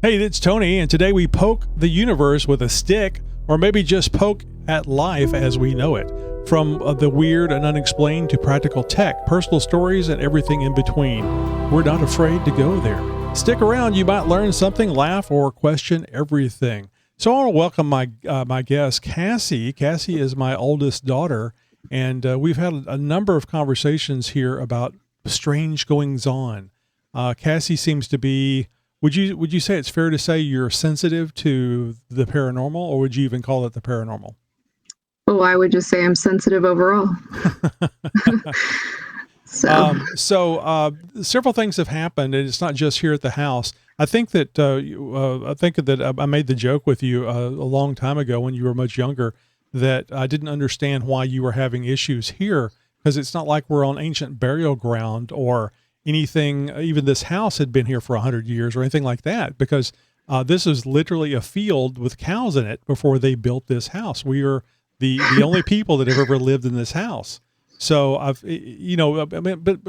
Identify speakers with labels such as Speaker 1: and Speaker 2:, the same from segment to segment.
Speaker 1: Hey, it's Tony, and today we poke the universe with a stick, or maybe just poke at life as we know it. From the weird and unexplained to practical tech, personal stories, and everything in between. We're not afraid to go there. Stick around, you might learn something, laugh, or question everything. So I want to welcome my guest, Cassie. Cassie is my oldest daughter, and we've had a number of conversations here about strange goings-on. Cassie seems to be... Would you say it's fair to say you're sensitive to the paranormal, or would you even call it the paranormal?
Speaker 2: Oh, I would just say I'm sensitive overall.
Speaker 1: So several things have happened, and it's not just here at the house. I think that I made the joke with you a long time ago when you were much younger that I didn't understand why you were having issues here, because it's not like we're on ancient burial ground or anything. Even this house had been here for 100 years or anything like that, because this is literally a field with cows in it before they built this house. We are the only people that have ever lived in this house. So but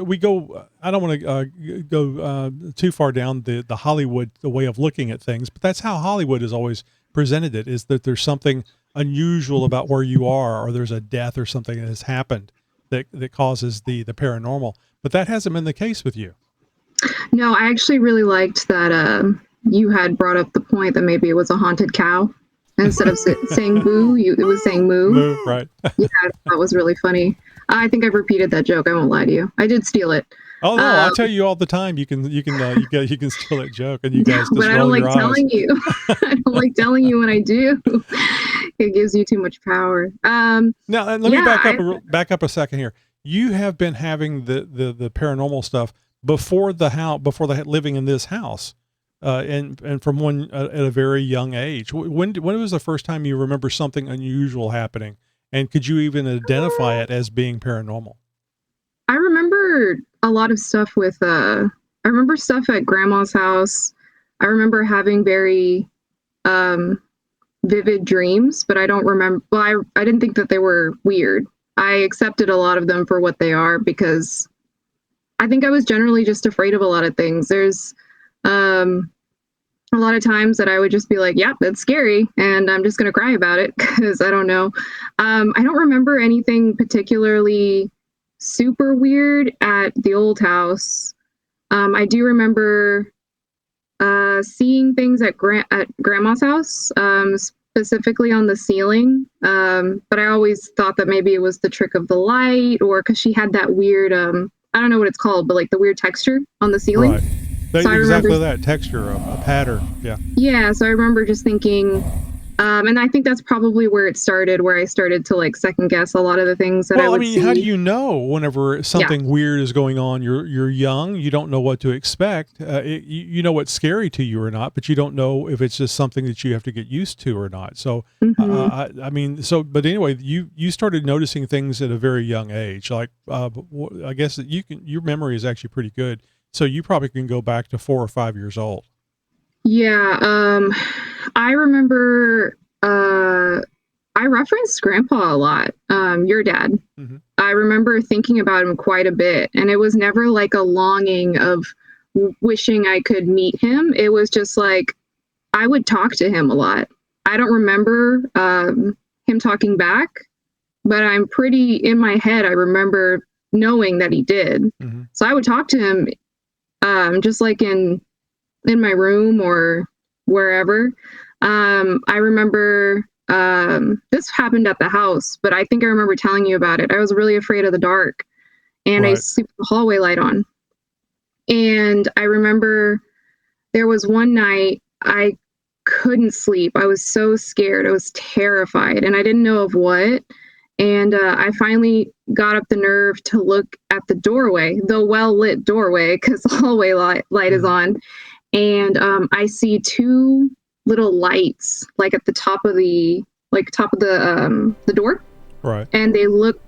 Speaker 1: we go, I don't want to go too far down the Hollywood, the way of looking at things, but that's how Hollywood has always presented it, is that there's something unusual about where you are, or there's a death or something that has happened that causes the paranormal. But that hasn't been the case with you.
Speaker 2: No, I actually really liked that you had brought up the point that maybe it was a haunted cow. Instead of saying boo, it was saying moo.
Speaker 1: Moo, right.
Speaker 2: Yeah, that was really funny. I think I've repeated that joke. I won't lie to you. I did steal it.
Speaker 1: Oh no, I tell you all the time. You can steal that joke, and you guys just
Speaker 2: but I don't
Speaker 1: roll
Speaker 2: like
Speaker 1: your
Speaker 2: telling
Speaker 1: eyes.
Speaker 2: you. I don't like telling you when I do. It gives you too much power.
Speaker 1: Now let me back up a second here. You have been having the paranormal stuff before living in this house, and from when at a very young age. When was the first time you remember something unusual happening, and could you even identify it as being paranormal?
Speaker 2: I remember a lot of stuff with. I remember stuff at Grandma's house. I remember having very vivid dreams, but I don't remember. Well, I didn't think that they were weird. I accepted a lot of them for what they are, because I think I was generally just afraid of a lot of things. There's a lot of times that I would just be like, yeah, that's scary, and I'm just going to cry about it because I don't know. I don't remember anything particularly super weird at the old house. I do remember seeing things at Grandma's house, specifically on the ceiling. But I always thought that maybe it was the trick of the light, or because she had that weird, I don't know what it's called, but like the weird texture on the ceiling.
Speaker 1: Right.
Speaker 2: So
Speaker 1: exactly that texture, a pattern. Yeah.
Speaker 2: Yeah. So I remember just thinking, and I think that's probably where it started, where I started to like second guess a lot of the things that I would see.
Speaker 1: How do you know whenever something weird is going on? You're young, you don't know what to expect. You know what's scary to you or not, but you don't know if it's just something that you have to get used to or not. So, but anyway, you started noticing things at a very young age. Like, I guess that your memory is actually pretty good. So you probably can go back to 4 or 5 years old.
Speaker 2: Yeah. I remember, I referenced Grandpa a lot, your dad. Mm-hmm. I remember thinking about him quite a bit, and it was never like a longing of wishing I could meet him. It was just like, I would talk to him a lot. I don't remember him talking back, but I'm pretty, in my head, I remember knowing that he did. Mm-hmm. So I would talk to him just like in my room or wherever. I remember this happened at the house, but I think I remember telling you about it. I was really afraid of the dark, and I sleep with the hallway light on. And I remember there was one night I couldn't sleep. I was so scared. I was terrified, and I didn't know of what. And I finally got up the nerve to look at the doorway, the well-lit doorway, because the hallway light is on. And I see two little lights, like at the top of the door.
Speaker 1: Right.
Speaker 2: And they look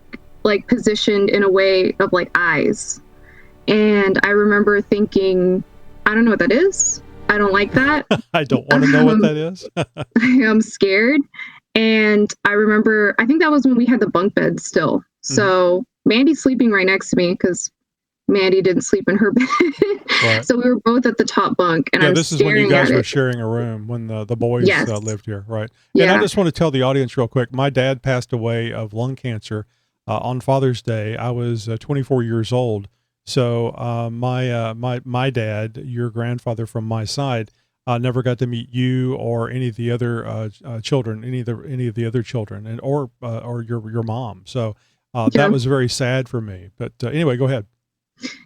Speaker 2: like positioned in a way of like eyes. And I remember thinking, I don't know what that is. I don't like that.
Speaker 1: I don't want to know what that is.
Speaker 2: I'm scared. And I remember, I think that was when we had the bunk bed still. So Mandy's sleeping right next to me because Mandy didn't sleep in her bed.
Speaker 1: Right.
Speaker 2: So we were both at the top bunk, and I was
Speaker 1: this is when you
Speaker 2: staring
Speaker 1: guys
Speaker 2: at
Speaker 1: were
Speaker 2: it.
Speaker 1: sharing a room when the boys
Speaker 2: Yes.
Speaker 1: lived here, right? And I
Speaker 2: Yeah.
Speaker 1: just want to tell the audience real quick. My dad passed away of lung cancer on Father's Day. I was 24 years old. So my dad, your grandfather from my side, never got to meet you or any of the other children, any of the other children, and or your mom. So
Speaker 2: Yeah.
Speaker 1: that was very sad for me. But anyway, go ahead.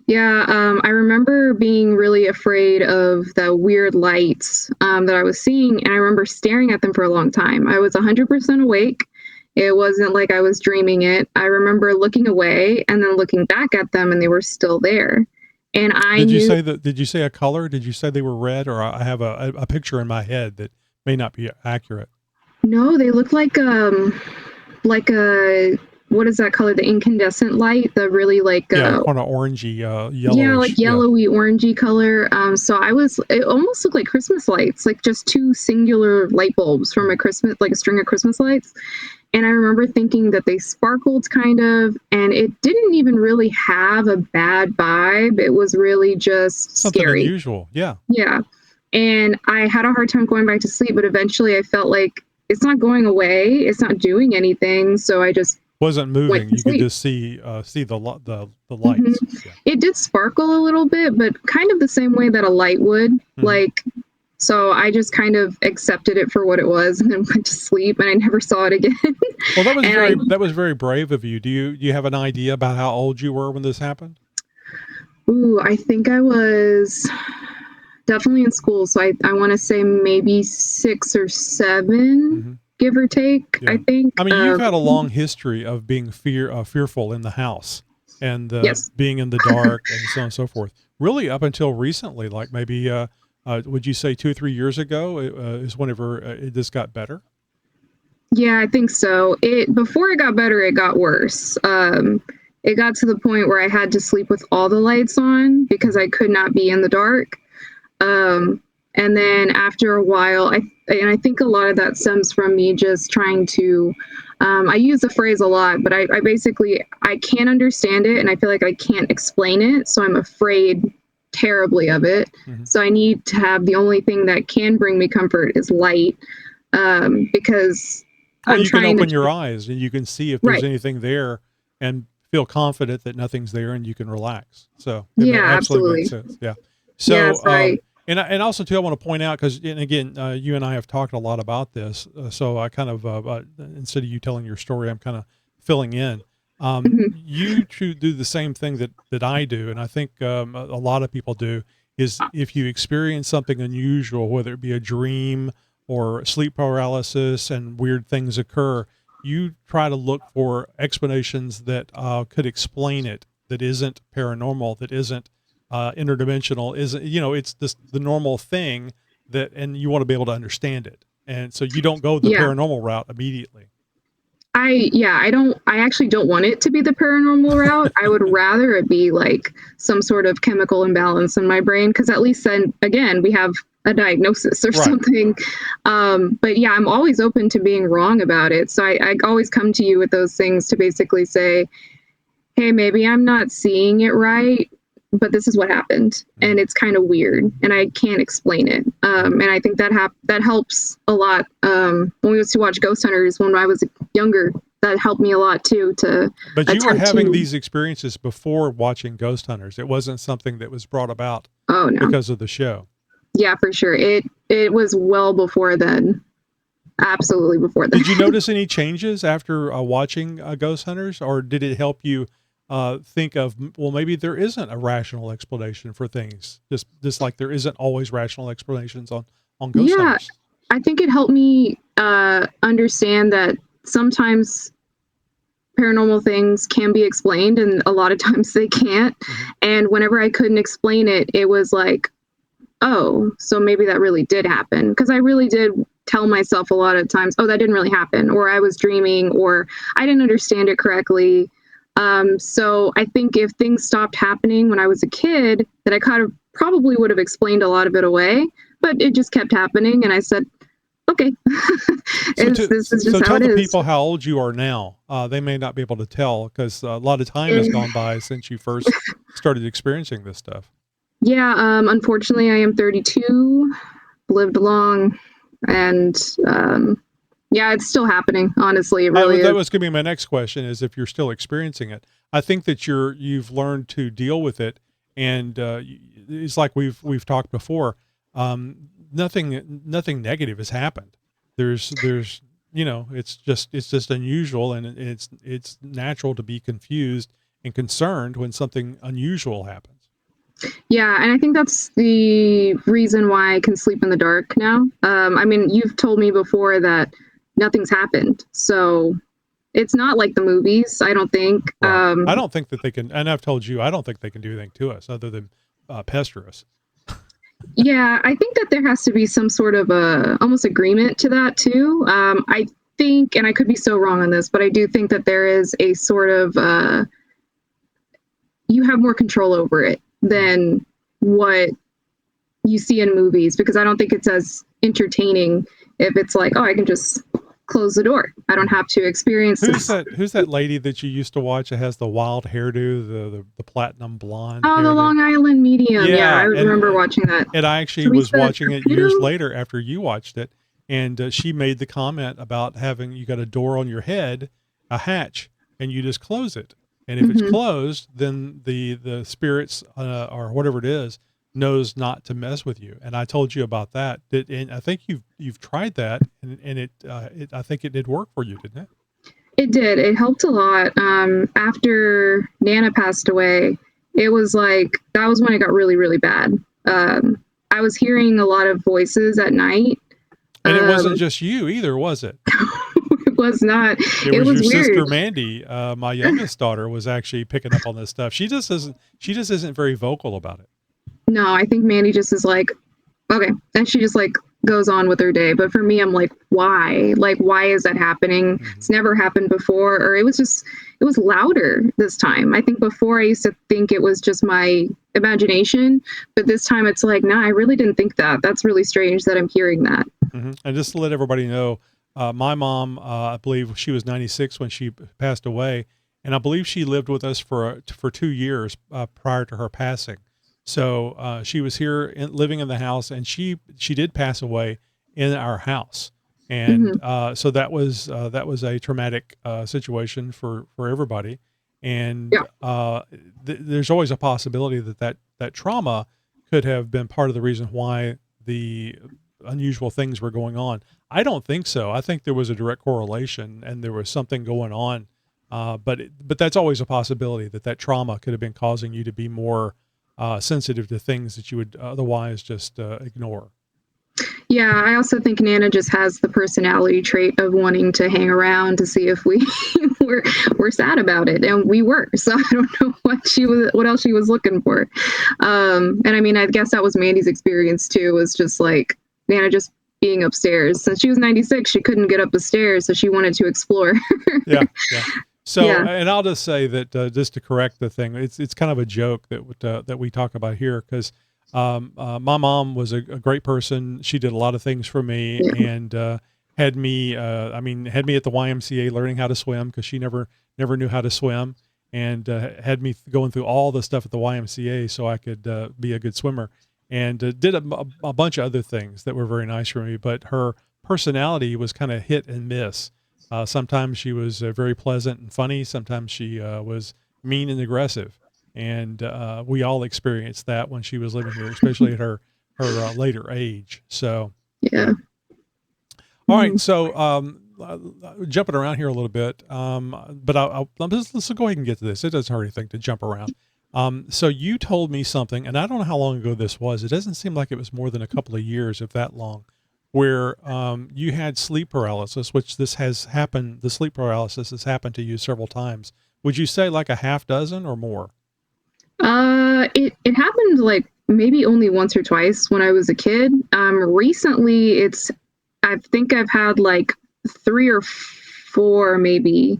Speaker 2: Yeah, I remember being really afraid of the weird lights that I was seeing, and I remember staring at them for a long time. I was 100% awake. It wasn't like I was dreaming it. I remember looking away and then looking back at them, and they were still there. And I
Speaker 1: Did
Speaker 2: knew.
Speaker 1: you say that? Did you say a color? Did you say they were red? Or I have a picture in my head that may not be accurate.
Speaker 2: No, they look like a, what is that color? The incandescent light, the really like
Speaker 1: kind of orangey, yellowish.
Speaker 2: Yeah, like yellowy, orangey color. So it almost looked like Christmas lights, like just two singular light bulbs from a string of Christmas lights. And I remember thinking that they sparkled kind of, and it didn't even really have a bad vibe. It was really just
Speaker 1: something
Speaker 2: scary.
Speaker 1: Unusual. Yeah.
Speaker 2: Yeah. And I had a hard time going back to sleep, but eventually I felt like it's not going away. It's not doing anything. So I just
Speaker 1: wasn't moving. You could just see the lights.
Speaker 2: Mm-hmm. Yeah. It did sparkle a little bit, but kind of the same way that a light would. Mm-hmm. So I just kind of accepted it for what it was and then went to sleep, and I never saw it again.
Speaker 1: Well, that was very brave of you. Do you have an idea about how old you were when this happened?
Speaker 2: Ooh, I think I was definitely in school. So I want to say maybe 6 or 7, mm-hmm. give or take. Yeah. I think.
Speaker 1: I mean, you've had a long history of being fearful in the house and yes. being in the dark and so on and so forth. Really, up until recently, like maybe. Would you say 2 or 3 years ago is whenever this got better?
Speaker 2: Yeah, I think so. Before it got better, it got worse. It got to the point where I had to sleep with all the lights on because I could not be in the dark. And then after a while, I think a lot of that stems from me just trying to, I use the phrase a lot, but I can't understand it, and I feel like I can't explain it, so I'm afraid terribly of it. Mm-hmm. So I need to have the only thing that can bring me comfort is light, because
Speaker 1: you can open your eyes and you can see if there's anything there and feel confident that nothing's there, and you can relax. So
Speaker 2: yeah, absolutely
Speaker 1: makes sense. Yeah. So and also too, I want to point out, because again, you and I have talked a lot about this. So I kind of instead of you telling your story, I'm kind of filling in. Mm-hmm. You do the same thing that I do, and I think a lot of people do, is if you experience something unusual, whether it be a dream or sleep paralysis and weird things occur, you try to look for explanations that could explain it, that isn't paranormal, that isn't interdimensional, isn't, it's the normal thing, and you want to be able to understand it. And so you don't go the paranormal route immediately.
Speaker 2: I actually don't want it to be the paranormal route. I would rather it be like some sort of chemical imbalance in my brain, because at least then, again, we have a diagnosis or something. But yeah, I'm always open to being wrong about it. So I always come to you with those things to basically say, hey, maybe I'm not seeing it right, but this is what happened, and it's kind of weird, and I can't explain it. And I think that helps a lot. When we used to watch Ghost Hunters when I was younger, that helped me a lot too.
Speaker 1: But you were having these experiences before watching Ghost Hunters. It wasn't something that was brought about because of the show.
Speaker 2: Yeah, for sure. It was well before then. Absolutely before then.
Speaker 1: Did you notice any changes after watching Ghost Hunters, or did it help you think of, well, maybe there isn't a rational explanation for things, just like there isn't always rational explanations on Ghost Hunters?
Speaker 2: I think it helped me understand that sometimes paranormal things can be explained, and a lot of times they can't. Mm-hmm. And whenever I couldn't explain it, it was like, oh, so maybe that really did happen. Because I really did tell myself a lot of times, oh, that didn't really happen, or I was dreaming, or I didn't understand it correctly. So I think if things stopped happening when I was a kid, that I kind of probably would have explained a lot of it away, but it just kept happening. And I said, okay, this is just how
Speaker 1: tell
Speaker 2: it
Speaker 1: the
Speaker 2: is.
Speaker 1: people how old you are now. They may not be able to tell because a lot of time has gone by since you first started experiencing this stuff.
Speaker 2: Yeah, unfortunately, I am 32, lived long, and yeah, it's still happening. Honestly, it really is.
Speaker 1: That was going to be my next question: is if you're still experiencing it. I think that you've learned to deal with it, and it's like we've talked before. Nothing negative has happened. There's it's just unusual, and it's natural to be confused and concerned when something unusual happens.
Speaker 2: Yeah, and I think that's the reason why I can sleep in the dark now. I mean, you've told me before that nothing's happened, so it's not like the movies, I don't think.
Speaker 1: Right. I don't think that they can, and I've told you, I don't think they can do anything to us other than pester us.
Speaker 2: Yeah, I think that there has to be some sort of almost agreement to that too. I think, and I could be so wrong on this, but I do think that there is a sort of you have more control over it than what you see in movies, because I don't think it's as entertaining if it's like, oh, I can just close the door. I don't have to experience
Speaker 1: Who's that lady that you used to watch that has the wild hairdo, the platinum blonde?
Speaker 2: Oh,
Speaker 1: hairdo?
Speaker 2: the Long Island Medium. Yeah, I remember watching that.
Speaker 1: And I actually was watching it years later after you watched it, and she made the comment about having you got a door on your head, a hatch, and you just close it. And if it's closed, then the spirits or whatever it is knows not to mess with you. And I told you about that. And I think you've tried that, and it I think it did work for you, didn't it?
Speaker 2: It did. It helped a lot. After Nana passed away, it was like that was when it got really, really bad. I was hearing a lot of voices at night.
Speaker 1: And it wasn't just you either, was it?
Speaker 2: It was not.
Speaker 1: It was your
Speaker 2: weird.
Speaker 1: sister Mandy, my youngest daughter, was actually picking up on this stuff. She just isn't very vocal about it.
Speaker 2: No, I think Mandy just is like, okay, and she just like goes on with her day. But for me, I'm like, why? Like, why is that happening? It's never happened before. Or it was louder this time. I think before I used to think it was just my imagination, but this time it's like, nah, I really didn't think that. That's really strange that I'm hearing that.
Speaker 1: And just to let everybody know, my mom, I believe she was 96 when she passed away, and I believe she lived with us for 2 years prior to her passing. So she was here living in the house, and she did pass away in our house, and so that was a traumatic situation for everybody, and there's always a possibility that trauma could have been part of the reason why the unusual things were going on. I don't think so. I think there was a direct correlation, and there was something going on, but that's always a possibility that trauma could have been causing you to be more sensitive to things that you would otherwise just ignore.
Speaker 2: Yeah, I also think Nana just has the personality trait of wanting to hang around to see if we were sad about it, and we were. So I don't know what else she was looking for. And I mean, I guess that was Mandy's experience too. Was just like Nana just being upstairs. Since she was 96, she couldn't get up the stairs, so she wanted to explore.
Speaker 1: Yeah. So, and I'll just say that just to correct the thing, it's kind of a joke that we talk about here, because my mom was a great person. She did a lot of things for me, and had me at the YMCA learning how to swim, because she never knew how to swim, and had me going through all the stuff at the YMCA so I could be a good swimmer, and did a bunch of other things that were very nice for me. But her personality was kind of hit and miss. Sometimes she was very pleasant and funny. Sometimes she was mean and aggressive. And we all experienced that when she was living here, especially at her later age. So,
Speaker 2: yeah.
Speaker 1: All right. So, jumping around here a little bit, but let's go ahead and get to this. It doesn't hurt anything to jump around. So you told me something, and I don't know how long ago this was. It doesn't seem like it was more than a couple of years, if that long, where you had sleep paralysis, which this has happened. The sleep paralysis has happened to you several times. Would you say like a half dozen or more?
Speaker 2: It happened like maybe only once or twice when I was a kid. Recently I think I've had like 3 or 4 maybe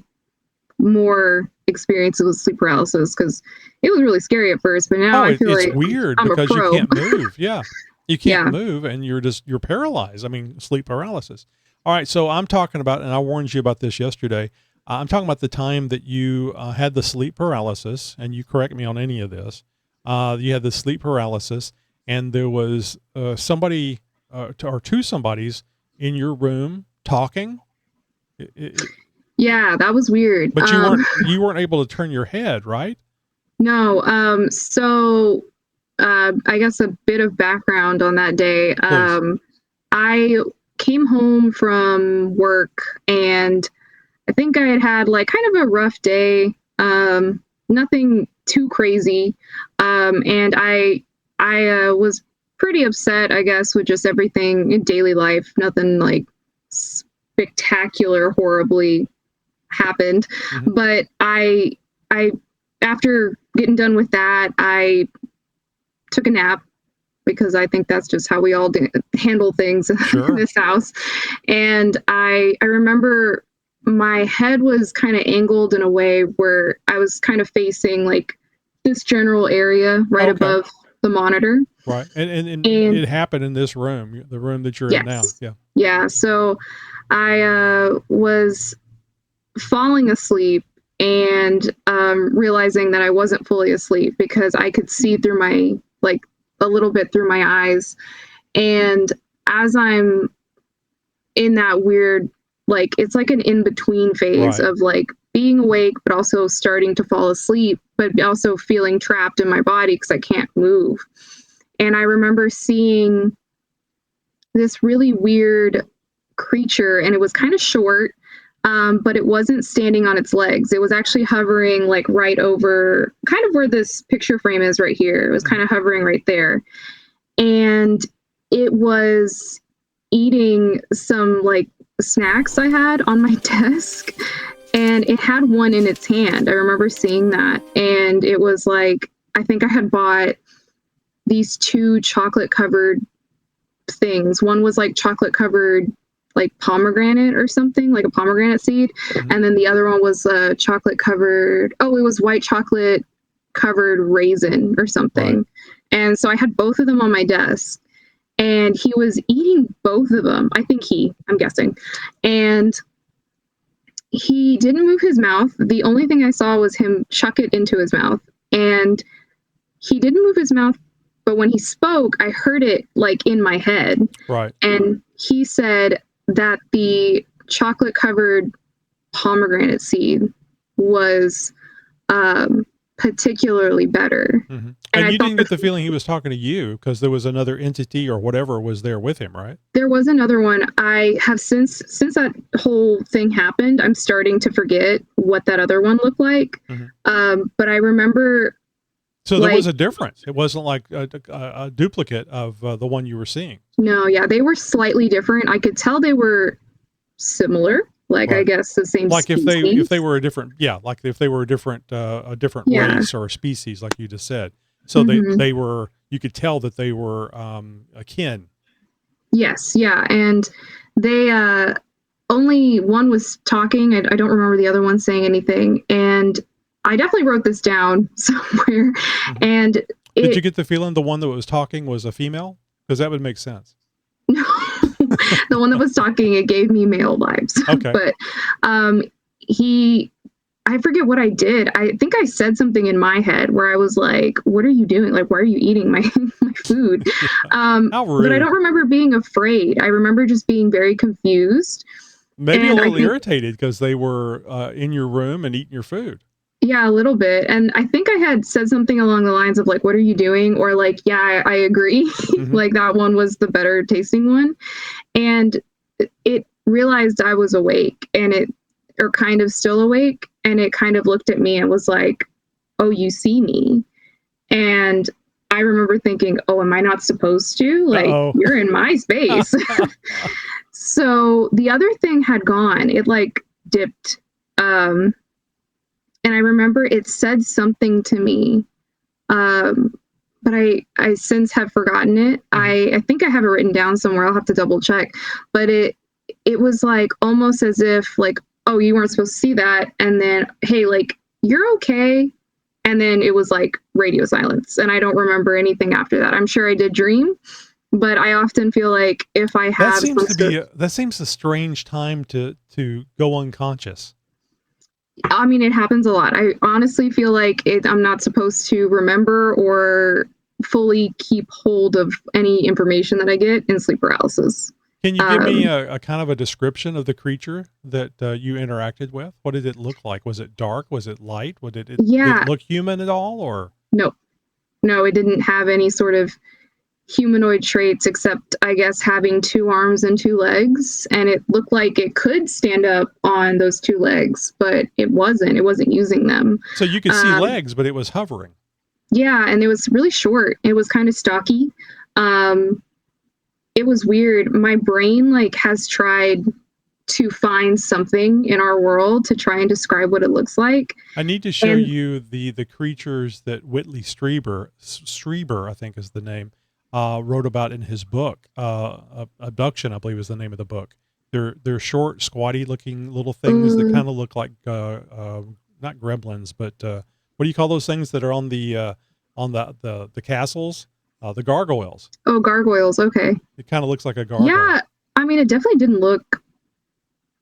Speaker 2: more experiences with sleep paralysis, because it was really scary at first, but now I feel
Speaker 1: it's
Speaker 2: like
Speaker 1: weird
Speaker 2: I'm
Speaker 1: because
Speaker 2: a pro.
Speaker 1: You can't move. Yeah. You can't move, and you're paralyzed. I mean, sleep paralysis. All right. So I'm talking about, and I warned you about this yesterday. I'm talking about the time that you had the sleep paralysis, and you correct me on any of this. You had the sleep paralysis, and there was somebody or two somebodies in your room talking.
Speaker 2: Yeah, that was weird.
Speaker 1: But you weren't able to turn your head, right?
Speaker 2: No. So I guess a bit of background on that day. I came home from work, and I think I had like kind of a rough day. Nothing too crazy. And I was pretty upset, I guess, with just everything in daily life. Nothing like spectacular, horribly happened. Mm-hmm. But I after getting done with that, I took a nap, because I think that's just how we all handle things in this house. And I remember my head was kind of angled in a way where I was kind of facing like this general area right above the monitor.
Speaker 1: Right. And it happened in this room, the room that you're in now. Yeah.
Speaker 2: Yeah. So I was falling asleep and realizing that I wasn't fully asleep, because I could see through my, like a little bit through my eyes. And as I'm in that weird, like, it's like an in-between phase of like being awake, but also starting to fall asleep, but also feeling trapped in my body because I can't move. And I remember seeing this really weird creature, and it was kind of short, but it wasn't standing on its legs. It was actually hovering like right over kind of where this picture frame is right here. It was kind of hovering right there. And it was eating some like snacks I had on my desk, and it had one in its hand. I remember seeing that. And it was like, I think I had bought these two chocolate covered things. One was like chocolate covered like pomegranate or something, like a pomegranate seed. Mm-hmm. And then the other one was chocolate covered, it was white chocolate covered raisin or something. Right. And so I had both of them on my desk, and he was eating both of them. I'm guessing. And he didn't move his mouth. The only thing I saw was him chuck it into his mouth, and he didn't move his mouth. But when he spoke, I heard it like in my head.
Speaker 1: Right.
Speaker 2: And he said that the chocolate covered pomegranate seed was particularly better.
Speaker 1: Mm-hmm. And you didn't get the feeling he was talking to you, because there was another entity or whatever was there with him, right?
Speaker 2: There was another one. I have since that whole thing happened, I'm starting to forget what that other one looked like. Mm-hmm. But I remember.
Speaker 1: So there was a difference. It wasn't like a duplicate of the one you were seeing. No,
Speaker 2: yeah, they were slightly different. I could tell they were similar. Like, right. I guess the same.
Speaker 1: Like species. if they were a different, like if they were a different race or a species, like you just said. So mm-hmm. they were. You could tell that they were akin.
Speaker 2: Yes, yeah, and they only one was talking. I don't remember the other one saying anything, and I definitely wrote this down somewhere. Mm-hmm. And
Speaker 1: did you get the feeling the one that was talking was a female? Because that would make sense.
Speaker 2: No, the one that was talking, it gave me male vibes.
Speaker 1: Okay.
Speaker 2: But I forget what I did. I think I said something in my head where I was like, what are you doing? Like, why are you eating my food?
Speaker 1: How rude.
Speaker 2: But I don't remember being afraid. I remember just being very confused.
Speaker 1: Maybe a little irritated because they were in your room and eating your food.
Speaker 2: Yeah, a little bit. And I think I had said something along the lines of like, what are you doing? Or like, yeah, I agree. Mm-hmm. Like that one was the better tasting one. And it realized I was awake, or kind of still awake. And it kind of looked at me and was like, oh, you see me. And I remember thinking, oh, am I not supposed to? Like, you're in my space. So the other thing had gone. It like dipped. And I remember it said something to me, but I since have forgotten it. I think I have it written down somewhere. I'll have to double check. But it was like almost as if like, oh, you weren't supposed to see that. And then, hey, like, you're okay. And then it was like radio silence. And I don't remember anything after that. I'm sure I did dream, but I often feel like if I have
Speaker 1: that seems a strange time to go unconscious.
Speaker 2: I mean, it happens a lot. I honestly feel like I'm not supposed to remember or fully keep hold of any information that I get in sleep paralysis.
Speaker 1: Can you give me a kind of a description of the creature that you interacted with? What did it look like? Was it dark? Was it light? Did it look human at all? Or
Speaker 2: no, it didn't have any sort of humanoid traits except, I guess, having 2 arms and 2 legs, and it looked like it could stand up on those 2 legs, but it wasn't using them.
Speaker 1: So you could see legs, but it was hovering.
Speaker 2: Yeah, and it was really short. It was kind of stocky. It was weird. My brain has tried to find something in our world to try and describe what it looks like.
Speaker 1: I need to show you the creatures that Whitley Strieber, I think is the name, wrote about in his book. Abduction, I believe, is the name of the book. They're short, squatty looking little things that kind of look like not gremlins, but what do you call those things that are on the castles? The gargoyles.
Speaker 2: Oh, gargoyles. Okay.
Speaker 1: It kind of looks like a gargoyle.
Speaker 2: Yeah. I mean, it definitely didn't look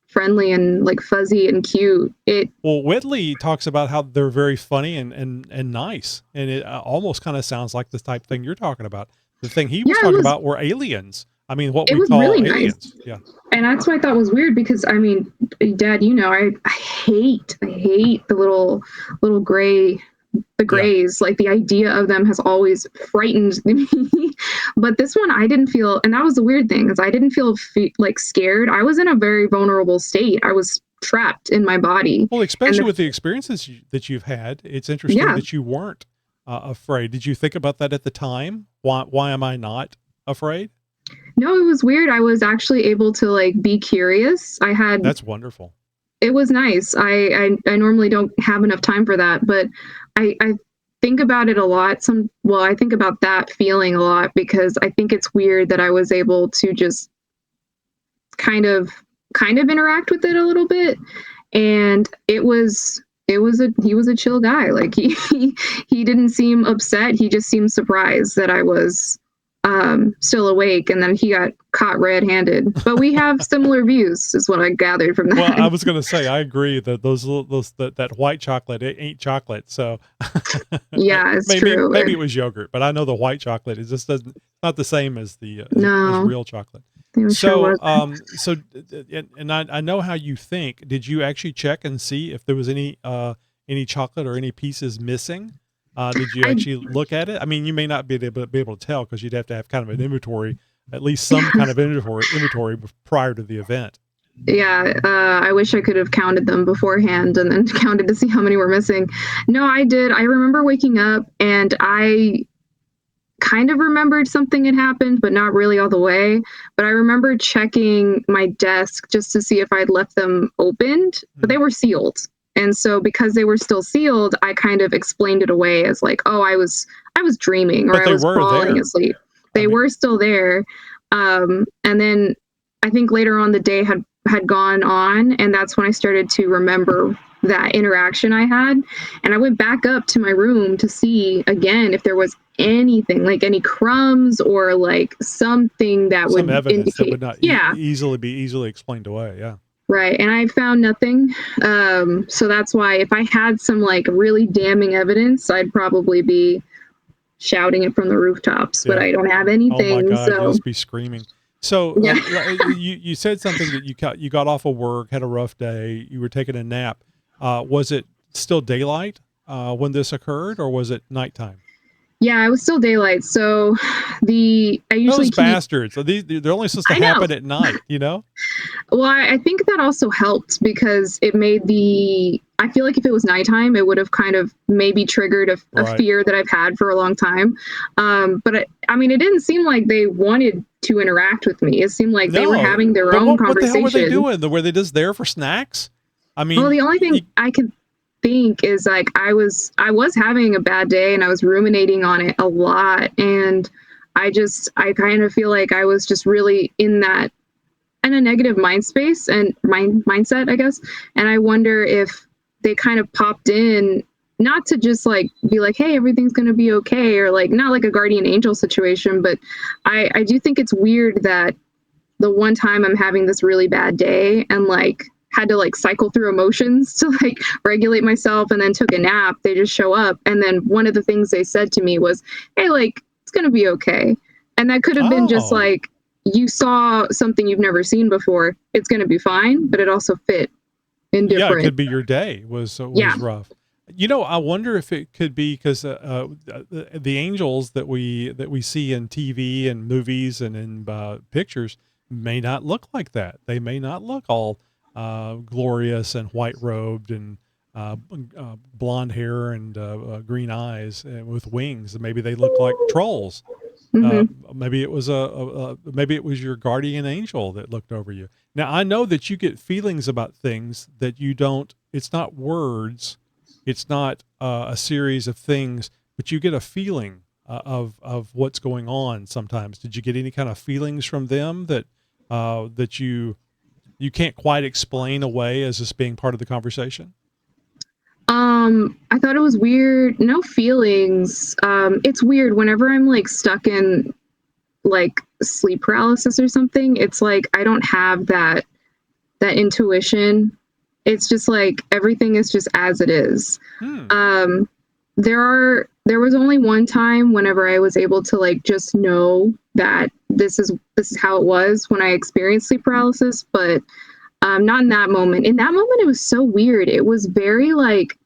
Speaker 2: friendly and fuzzy and cute.
Speaker 1: Well, Whitley talks about how they're very funny and nice. And it almost kind of sounds like the type thing you're talking about. The thing he was talking about were aliens. I mean, what we call really aliens. Nice. Yeah.
Speaker 2: And that's what I thought was weird because, I mean, Dad, I hate the little gray, the grays. The idea of them has always frightened me. But this one, I didn't feel, and that was the weird thing, is I didn't feel scared. I was in a very vulnerable state. I was trapped in my body.
Speaker 1: Well, especially with the experiences that you've had, it's interesting that you weren't afraid. Did you think about that at the time? Why am I not afraid?
Speaker 2: No, it was weird. I was actually able to be curious.
Speaker 1: That's wonderful.
Speaker 2: It was nice. I normally don't have enough time for that, but I think about it a lot. I think about that feeling a lot because I think it's weird that I was able to just kind of interact with it a little bit. And he was a chill guy. He didn't seem upset. He just seemed surprised that I was still awake, and then he got caught red-handed. But we have similar views, is what I gathered from that.
Speaker 1: Well, I was going to say, I agree that that white chocolate, it ain't chocolate. So
Speaker 2: yeah, it's true.
Speaker 1: Maybe it was yogurt, but I know the white chocolate is just not the same as the as real chocolate. So, and I know how you think. Did you actually check and see if there was any chocolate or any pieces missing? Did you actually look at it? I mean, you may not be able to tell because you'd have to have kind of an inventory, at least some kind of inventory prior to the event.
Speaker 2: Yeah, I wish I could have counted them beforehand and then counted to see how many were missing. No, I did. I remember waking up and I kind of remembered something had happened, but not really all the way. But I remember checking my desk just to see if I'd left them opened, but they were sealed. And so because they were still sealed, I kind of explained it away as I was dreaming or I was falling asleep. They were still there. And then I think later on the day had gone on, and that's when I started to remember that interaction I had. And I went back up to my room to see again if there was anything, any crumbs or something that would
Speaker 1: evidence
Speaker 2: indicate
Speaker 1: that would not be easily explained away. Yeah.
Speaker 2: Right. And I found nothing. So that's why if I had some really damning evidence, I'd probably be shouting it from the rooftops, but I don't have anything.
Speaker 1: Oh my God,
Speaker 2: so
Speaker 1: you'll just be screaming. So you said something that you got off of work, had a rough day, you were taking a nap. Was it still daylight when this occurred, or was it nighttime?
Speaker 2: Yeah, it was still daylight. So
Speaker 1: those bastards. They're only supposed to happen at night,
Speaker 2: Well, I think that also helped because it made I feel like if it was nighttime, it would have kind of maybe triggered a fear that I've had for a long time. But it didn't seem like they wanted to interact with me. It seemed like they were having their own conversation.
Speaker 1: What the hell were they doing? Were they just there for snacks? I mean,
Speaker 2: well, the only thing I could think is I was having a bad day and I was ruminating on it a lot, and I kind of feel like I was just really in a negative mind space and mindset, I guess. And I wonder if they kind of popped in not to just like be like, hey, everything's going to be okay, or like not like a guardian angel situation, but I do think it's weird that the one time I'm having this really bad day and like had to like cycle through emotions to like regulate myself and then took a nap, they just show up. And then one of the things they said to me was, hey, like, it's going to be okay. And that could have been just like, you saw something you've never seen before. It's going to be fine, but it also fit in different.
Speaker 1: Yeah, it could be your day was rough. You know, I wonder if it could be because the angels that we see in TV and movies and in pictures may not look like that. They may not look all glorious and white robed and blonde hair and green eyes with wings. Maybe they look like trolls. Maybe it was maybe it was your guardian angel that looked over you. Now I know that you get feelings about things that you don't. It's not words. It's not a series of things, but you get a feeling of what's going on. Sometimes, did you get any kind of feelings from them that that you can't quite explain away as just being part of the conversation?
Speaker 2: I thought it was weird. No feelings. It's weird whenever I'm like stuck in like sleep paralysis or something. It's like I don't have that intuition. It's just like everything is just as it is. There was only one time whenever I was able to like just know that this is how it was when I experienced sleep paralysis, but not in that moment. In that moment, it was so weird. It was very like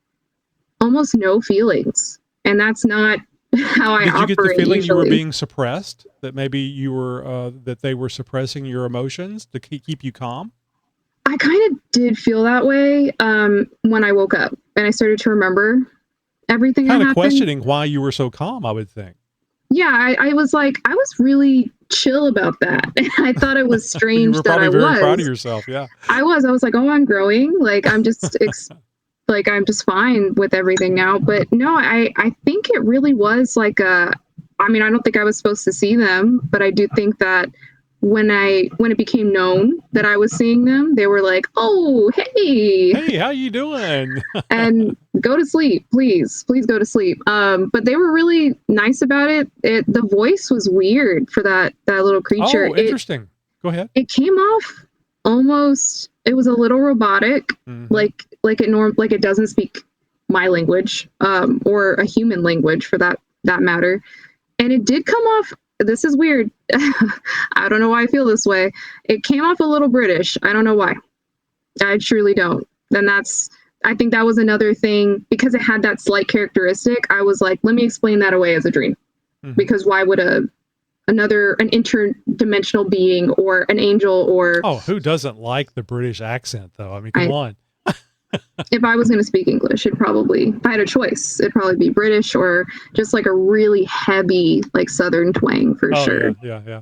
Speaker 2: almost no feelings, and that's not how I operate.
Speaker 1: Did you get the feeling
Speaker 2: usually.
Speaker 1: You were being suppressed? That maybe you were that they were suppressing your emotions to keep you calm?
Speaker 2: I kind of did feel that way when I woke up and I started to remember everything.
Speaker 1: Kind of questioning why you were so calm, I would think.
Speaker 2: Yeah, I was like, I was really chill about that. I thought it was strange that I was.
Speaker 1: You were probably very proud of yourself. Yeah,
Speaker 2: I was like, oh, I'm growing. Like I'm just like I'm just fine with everything now. But no, I think it really was like I don't think I was supposed to see them, but I do think that when it became known that I was seeing them, they were like, oh, hey,
Speaker 1: how you doing?
Speaker 2: And go to sleep, please go to sleep. But they were really nice about it. The voice was weird for that little creature.
Speaker 1: Oh, interesting. Go ahead.
Speaker 2: It came off almost, it was a little robotic, like it doesn't speak my language, or a human language for that matter. And it did come off, this is weird. I don't know why I feel this way. It came off a little British. I don't know why. I truly don't. And I think that was another thing, because it had that slight characteristic. I was like, let me explain that away as a dream. Because why would an interdimensional being or an angel or...
Speaker 1: Oh, who doesn't like the British accent though? I mean, come on.
Speaker 2: If I was going to speak English, if I had a choice, it'd probably be British or just like a really heavy, like Southern twang for sure.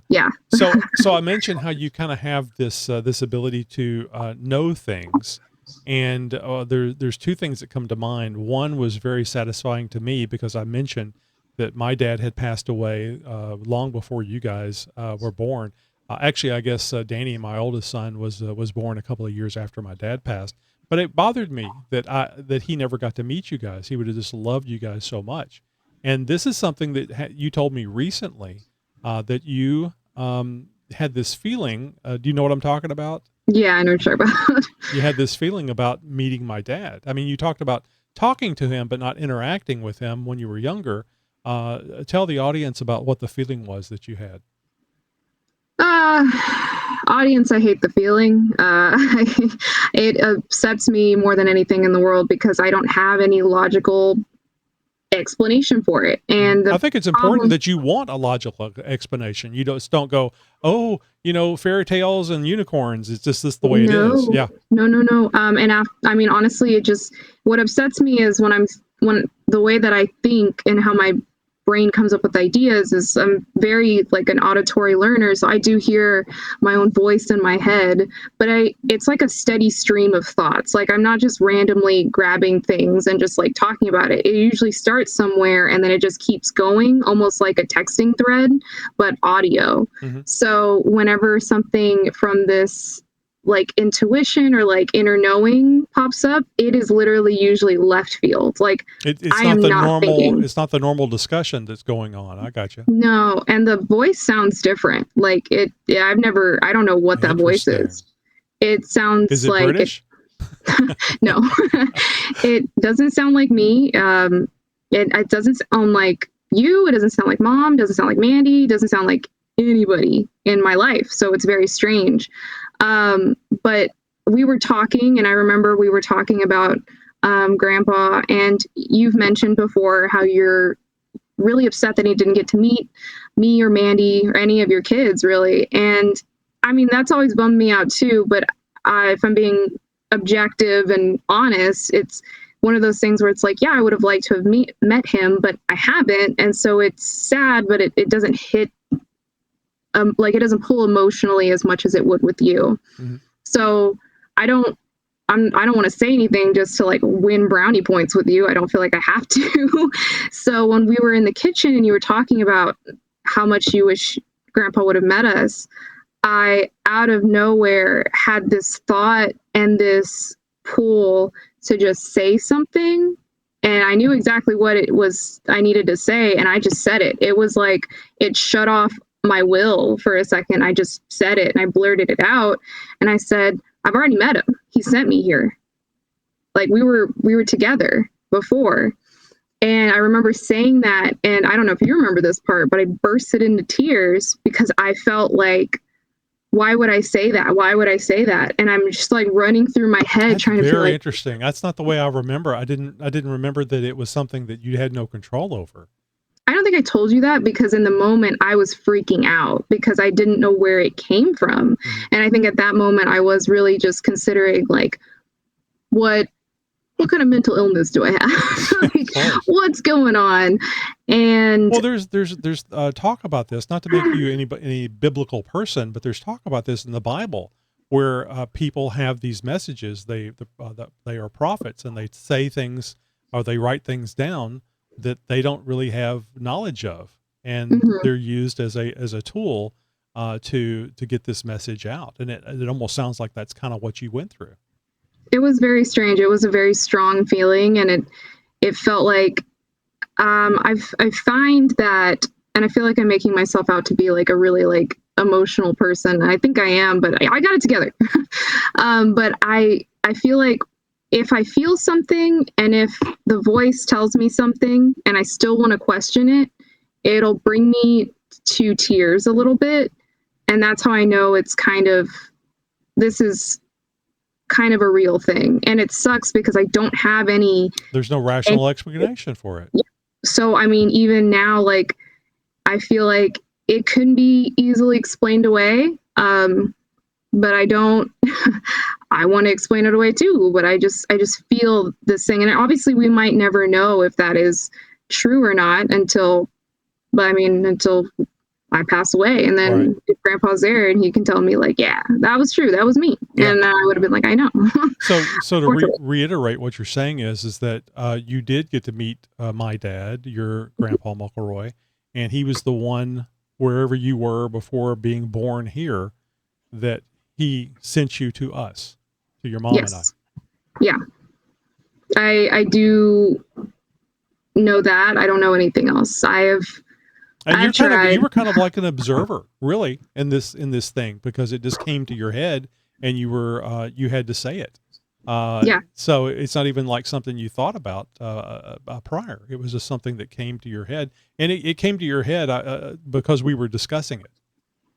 Speaker 1: Yeah. So I mentioned how you kind of have this ability to know things, and there's two things that come to mind. One was very satisfying to me because I mentioned that my dad had passed away long before you guys were born. Actually, I guess Danny, my oldest son, was born a couple of years after my dad passed. But it bothered me that he never got to meet you guys. He would have just loved you guys so much. And this is something that you told me recently, that you had this feeling. Do you know what I'm talking about?
Speaker 2: Yeah, I know what you're talking about.
Speaker 1: You had this feeling about meeting my dad. I mean, you talked about talking to him, but not interacting with him when you were younger. Tell the audience about what the feeling was that you had.
Speaker 2: Audience, I hate the feeling. It upsets me more than anything in the world because I don't have any logical explanation for it. And
Speaker 1: I think it's important that you want a logical explanation. You don't go, oh, fairy tales and unicorns. It's just this the way it is. Yeah.
Speaker 2: No. I mean, honestly, what upsets me is when the way that I think and how my brain comes up with ideas is I'm very like an auditory learner. So I do hear my own voice in my head, but it's like a steady stream of thoughts. Like I'm not just randomly grabbing things and just like talking about it. It usually starts somewhere and then it just keeps going, almost like a texting thread, but audio. So whenever something from this like intuition or like inner knowing pops up, it is literally usually left field. Like
Speaker 1: it's
Speaker 2: I
Speaker 1: not
Speaker 2: am
Speaker 1: the
Speaker 2: not
Speaker 1: normal.
Speaker 2: thinking.
Speaker 1: It's not the normal discussion that's going on. I got you.
Speaker 2: No, and the voice sounds different. Like it. Yeah, I don't know what that voice is. It sounds
Speaker 1: Is it
Speaker 2: like
Speaker 1: British?
Speaker 2: No, it doesn't sound like me. It doesn't sound like you. It doesn't sound like mom. Doesn't sound like Mandy. Doesn't sound like anybody in my life. So it's very strange. But we were talking, and I remember we were talking about Grandpa, and you've mentioned before how you're really upset that he didn't get to meet me or Mandy or any of your kids, really. And I mean, that's always bummed me out too. But if I'm being objective and honest, it's one of those things where it's like, yeah, I would have liked to have met him, but I haven't. And so it's sad, but it doesn't hit, like it doesn't pull emotionally as much as it would with you. Mm-hmm. So I don't want to say anything just to like win brownie points with you. I don't feel like I have to. So when we were in the kitchen and you were talking about how much you wish Grandpa would have met us, I, out of nowhere, had this thought and this pull to just say something. And I knew exactly what it was I needed to say. And I just said it. It was like it shut off my will for a second. I just said it and I blurted it out. And I said, I've already met him. He sent me here. Like we were together before. And I remember saying that. And I don't know if you remember this part, but I bursted into tears because I felt like, why would I say that? Why would I say that? And I'm just like running through my head trying to feel like,
Speaker 1: very interesting. That's not the way I remember. I didn't remember that it was something that you had no control over.
Speaker 2: I don't think I told you that because in the moment I was freaking out because I didn't know where it came from. Mm-hmm. And I think at that moment I was really just considering like, what kind of mental illness do I have? Like, what's going on? And
Speaker 1: well, there's talk about this, not to make you any biblical person, but there's talk about this in the Bible where people have these messages. They are prophets and they say things or they write things down that they don't really have knowledge of, and mm-hmm. they're used as a tool to get this message out. And it almost sounds like that's kind of what you went through.
Speaker 2: It was very strange. It was a very strong feeling, and it felt like I find that, and I feel like I'm making myself out to be like a really like emotional person. I think I am, but I got it together. But I feel like if I feel something and if the voice tells me something and I still want to question it, it'll bring me to tears a little bit. And that's how I know it's this is kind of a real thing. And it sucks because I don't have
Speaker 1: there's no rational explanation for it.
Speaker 2: So, I mean, even now, like, I feel like it couldn't be easily explained away. But I don't, I want to explain it away too, but I just feel this thing. And obviously we might never know if that is true or not until I pass away. And then right. If Grandpa's there and he can tell me like, yeah, that was true. That was me. Yeah. And I would have been like, I know.
Speaker 1: So to reiterate what you're saying is that you did get to meet my dad, your Grandpa Muckleroy, and he was the one wherever you were before being born here that he sent you to us, to your mom
Speaker 2: yes.
Speaker 1: and I.
Speaker 2: Yeah. I do know that. I don't know anything else.
Speaker 1: And you were kind of like an observer, really, in this thing, because it just came to your head and you had to say it.
Speaker 2: Yeah.
Speaker 1: So it's not even like something you thought about prior. It was just something that came to your head, and it came to your head because we were discussing it.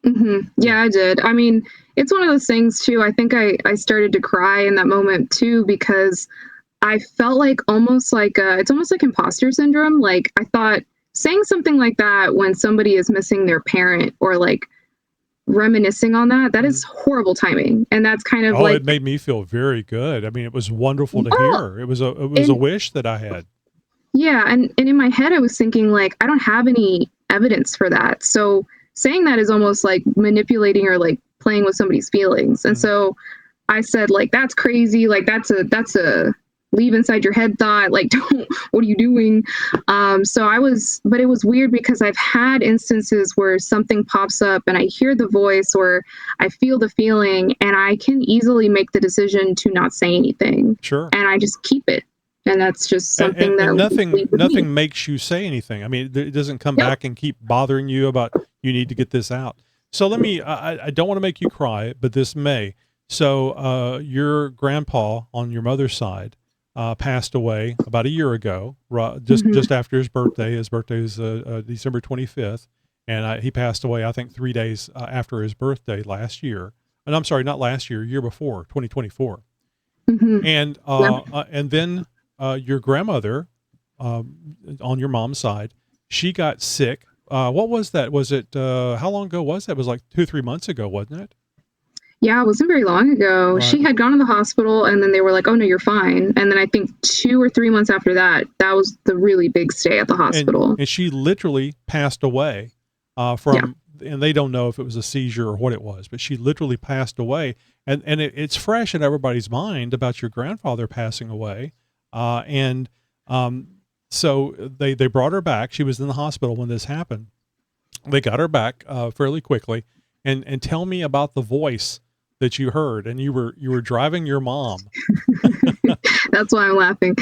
Speaker 2: Mm-hmm. Yeah, I did. I mean, it's one of those things too. I think I started to cry in that moment too, because I felt like it's almost like imposter syndrome. Like I thought saying something like that when somebody is missing their parent or like reminiscing on that is horrible timing. And that's kind of
Speaker 1: it made me feel very good. I mean, it was wonderful to hear. It was a wish that I had.
Speaker 2: Yeah. And in my head, I was thinking like, I don't have any evidence for that. So saying that is almost like manipulating or like playing with somebody's feelings. And so I said, like, that's crazy. Like, that's a leave inside your head thought, like, don't, what are you doing? But it was weird because I've had instances where something pops up and I hear the voice or I feel the feeling and I can easily make the decision to not say anything.
Speaker 1: Sure.
Speaker 2: And I just keep it. And that's just something
Speaker 1: and
Speaker 2: that
Speaker 1: nothing makes you say anything. I mean, it doesn't come back and keep bothering you about, you need to get this out. So let me, I don't want to make you cry, but this may. So your grandpa on your mother's side passed away about a year ago, just after his birthday. His birthday is December 25th. And he passed away, I think, 3 days after his birthday last year. And I'm sorry, not last year, year before, 2024. And then your grandmother on your mom's side, she got sick. What was that? Was it, how long ago was that? It was like 2-3 months ago, wasn't it?
Speaker 2: Yeah, it wasn't very long ago. Right. She had gone to the hospital and then they were like, oh no, you're fine. And then I think 2 or 3 months after that, that was the really big stay at the hospital.
Speaker 1: And she literally passed away and they don't know if it was a seizure or what it was, but she literally passed away. And it's fresh in everybody's mind about your grandfather passing away. So they brought her back. She was in the hospital when this happened. They got her back fairly quickly. And tell me about the voice that you heard. And you were driving your mom.
Speaker 2: That's why I'm laughing,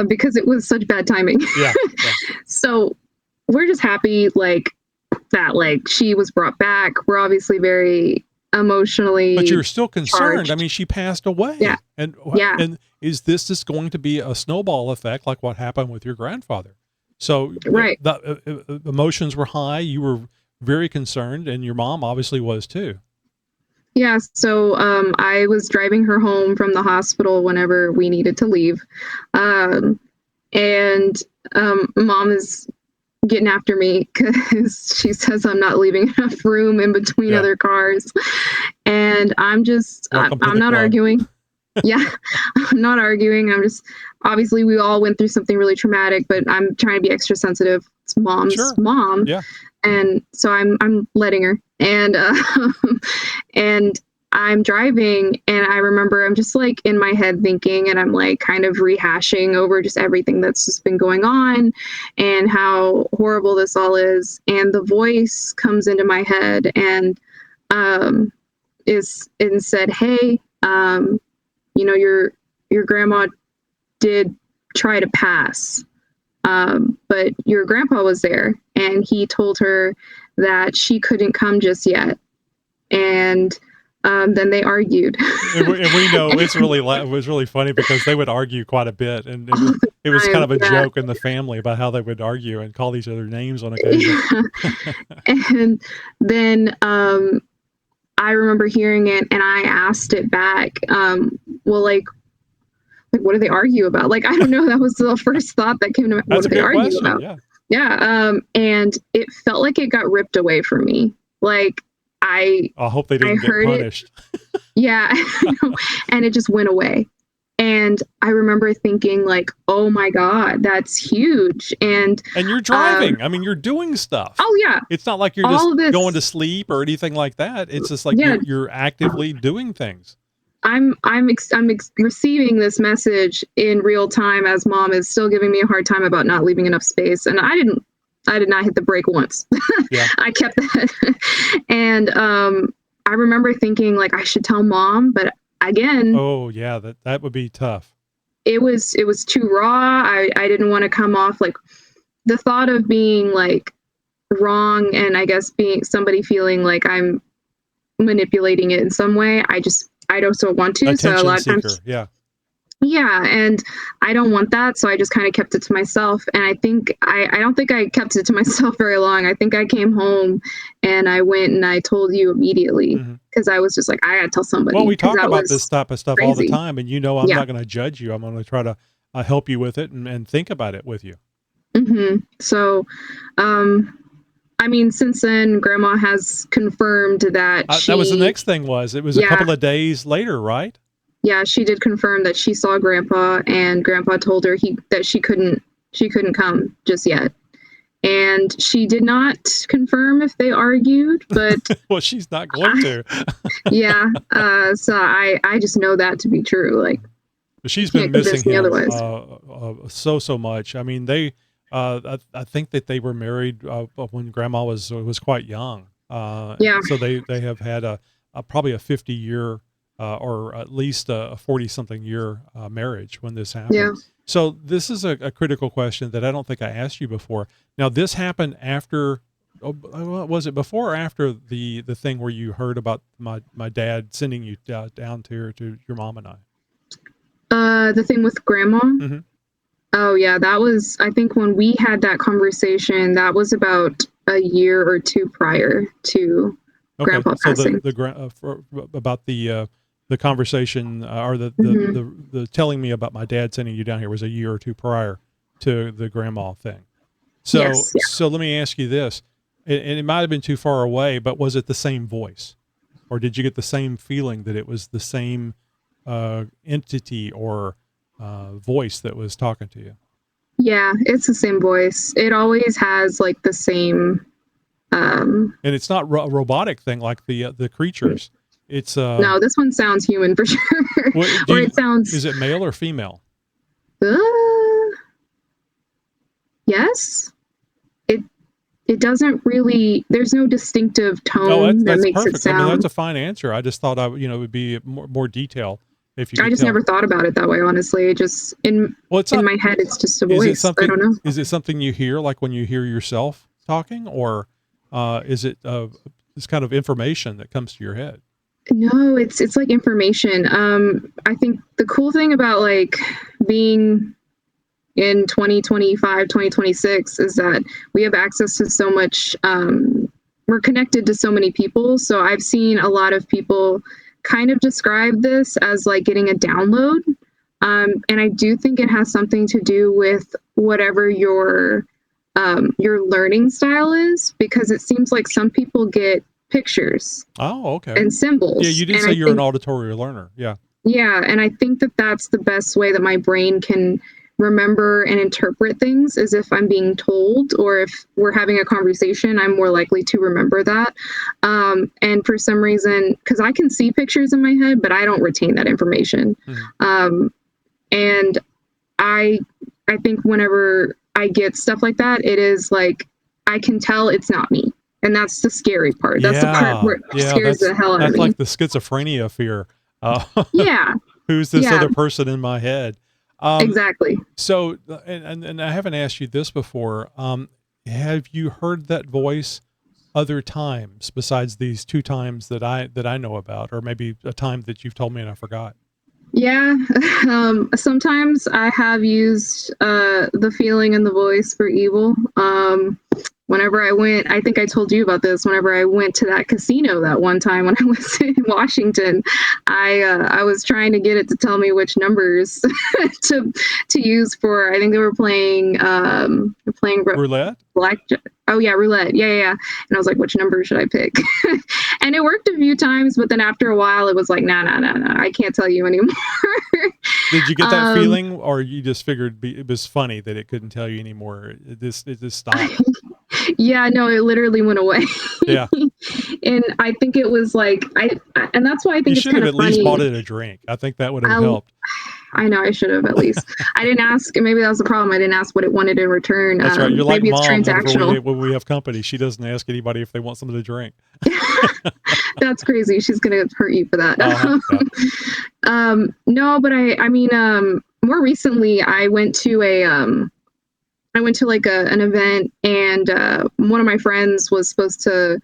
Speaker 2: because it was such bad timing.
Speaker 1: Yeah.
Speaker 2: So we're just happy that she was brought back. We're obviously very emotionally,
Speaker 1: but you're still concerned.
Speaker 2: Charged.
Speaker 1: I mean, she passed away.
Speaker 2: Yeah.
Speaker 1: And is this going to be a snowball effect like what happened with your grandfather? So
Speaker 2: right.
Speaker 1: The emotions were high. You were very concerned, and your mom obviously was too.
Speaker 2: Yeah. So I was driving her home from the hospital whenever we needed to leave. Mom is getting after me because she says I'm not leaving enough room in between other cars. And I'm not arguing. Yeah, I'm not arguing. I'm just, obviously we all went through something really traumatic, but I'm trying to be extra sensitive. It's mom's mom.
Speaker 1: Yeah.
Speaker 2: And so I'm letting her, and I'm driving, and I remember I'm just in my head thinking, and I'm kind of rehashing over just everything that's just been going on and how horrible this all is. And the voice comes into my head and said, hey, your grandma did try to pass, but your grandpa was there and he told her that she couldn't come just yet. And then they argued.
Speaker 1: and we know it was really funny because they would argue quite a bit, and it was kind of a joke in the family about how they would argue and call each other names on occasion.
Speaker 2: And then I remember hearing it, and I asked it back. What do they argue about? I don't know. That was the first thought that came to me. What do they argue about? Yeah. And it felt like it got ripped away from me. I
Speaker 1: hope they didn't get punished.
Speaker 2: Yeah. And it just went away. And I remember thinking oh my God, that's huge. And
Speaker 1: you're driving. I mean, you're doing stuff.
Speaker 2: Oh yeah.
Speaker 1: It's not like you're just going to sleep or anything like that. It's just you're actively doing things.
Speaker 2: I'm receiving this message in real time as mom is still giving me a hard time about not leaving enough space. And I did not hit the brake once. Yeah. I kept that. And I remember thinking I should tell mom, but again,
Speaker 1: oh yeah, that would be tough.
Speaker 2: It was too raw. I didn't want to come off the thought of being wrong, and I guess being somebody feeling I'm manipulating it in some way. I don't want to.
Speaker 1: Attention
Speaker 2: so a lot of
Speaker 1: seeker,
Speaker 2: times,
Speaker 1: yeah.
Speaker 2: Yeah, and I don't want that, so I just kind of kept it to myself. And I think I don't think I kept it to myself very long. I think I came home and I went and I told you immediately because I was just I gotta tell somebody.
Speaker 1: Well, we talk about this type of stuff
Speaker 2: crazy.
Speaker 1: All the time, and I'm not going to judge you. I'm going to try to help you with it and think about it with you.
Speaker 2: Mm-hmm. So, I mean, since then, Grandma has confirmed that
Speaker 1: that was the next thing. It was a couple of days later, right?
Speaker 2: Yeah, she did confirm that she saw Grandpa, and Grandpa told her that she couldn't come just yet. And she did not confirm if they argued, but
Speaker 1: well, she's not going to.
Speaker 2: Yeah. So I just know that to be true.
Speaker 1: She's been missing him so much. I mean, I think that they were married when Grandma was quite young. So they have had probably a 50-year or at least a 40-something year marriage when this happened.
Speaker 2: Yeah.
Speaker 1: So this is a critical question that I don't think I asked you before. Now, this happened after. Was it before or after the thing where you heard about my dad sending you down to your mom and I?
Speaker 2: The thing with Grandma.
Speaker 1: Mm-hmm.
Speaker 2: Oh yeah, that was, I think when we had that conversation, that was about a year or two prior to Grandpa passing.
Speaker 1: About the conversation or the telling me about my dad sending you down here was a year or two prior to the grandma thing. So So let me ask you this, and it might have been too far away, but was it the same voice, or did you get the same feeling that it was the same entity or voice that was talking to you?
Speaker 2: Yeah, it's the same voice. It always has like the same.
Speaker 1: And it's not a robotic thing like the creatures. It's
Speaker 2: no, this one sounds human for sure. It sounds.
Speaker 1: Is it male or female?
Speaker 2: Yes. It doesn't really. There's no distinctive tone that makes
Speaker 1: perfect.
Speaker 2: it sound.
Speaker 1: I mean, that's a fine answer. I just thought it would be more detail. If you
Speaker 2: I just never thought about it that way, honestly. It just in my head, it's just a voice. I don't know.
Speaker 1: Is it something you hear, like when you hear yourself talking, or is it this kind of information that comes to your head?
Speaker 2: No, it's like information. I think the cool thing about like being in 2025, 2026 is that we have access to so much. We're connected to so many people. So I've seen a lot of people kind of describe this as like getting a download. And I do think it has something to do with whatever your learning style is, because it seems like some people get pictures.
Speaker 1: Oh, okay.
Speaker 2: And symbols.
Speaker 1: Yeah, you did say you're an auditory learner. Yeah.
Speaker 2: Yeah, and I think that that's the best way that my brain can remember and interpret things, is if I'm being told, or if we're having a conversation, I'm more likely to remember that. And for some reason, because I can see pictures in my head, but I don't retain that information. Mm-hmm. And I think whenever I get stuff like that, it is like, I can tell it's not me. And that's the scary part. That's the part where it scares the hell out of me.
Speaker 1: That's like the schizophrenia fear.
Speaker 2: Yeah.
Speaker 1: Who's this other person in my head?
Speaker 2: Exactly.
Speaker 1: So, and I haven't asked you this before. Have you heard that voice other times besides these 2 times that I know about, or maybe a time that you've told me and I forgot?
Speaker 2: Yeah. Sometimes I have used the feeling and the voice for evil. Whenever I went, I think I told you about this, whenever I went to that casino that one time when I was in Washington, I was trying to get it to tell me which numbers to use for, I think they were playing
Speaker 1: roulette?
Speaker 2: Blackjack. Oh yeah, roulette. Yeah. And I was like, which number should I pick? And it worked a few times, but then after a while it was like, no, I can't tell you anymore.
Speaker 1: Did you get that feeling, or you just figured it was funny that it couldn't tell you anymore? It just stopped.
Speaker 2: Yeah, no, it literally went away.
Speaker 1: Yeah.
Speaker 2: And I think it was like, and that's why I think
Speaker 1: you
Speaker 2: it's
Speaker 1: should
Speaker 2: kind
Speaker 1: have
Speaker 2: of
Speaker 1: at least
Speaker 2: funny.
Speaker 1: bought it a drink. I think that would have helped.
Speaker 2: I know, I should have at least. I didn't ask. Maybe that was the problem. I didn't ask what it wanted in return.
Speaker 1: That's right. You're like
Speaker 2: maybe
Speaker 1: Mom.
Speaker 2: it's transactional.
Speaker 1: When we have company, she doesn't ask anybody if they want something to drink.
Speaker 2: That's crazy. She's gonna hurt you for that.
Speaker 1: Yeah.
Speaker 2: No, but I mean, more recently, I went to like an event, and one of my friends was supposed to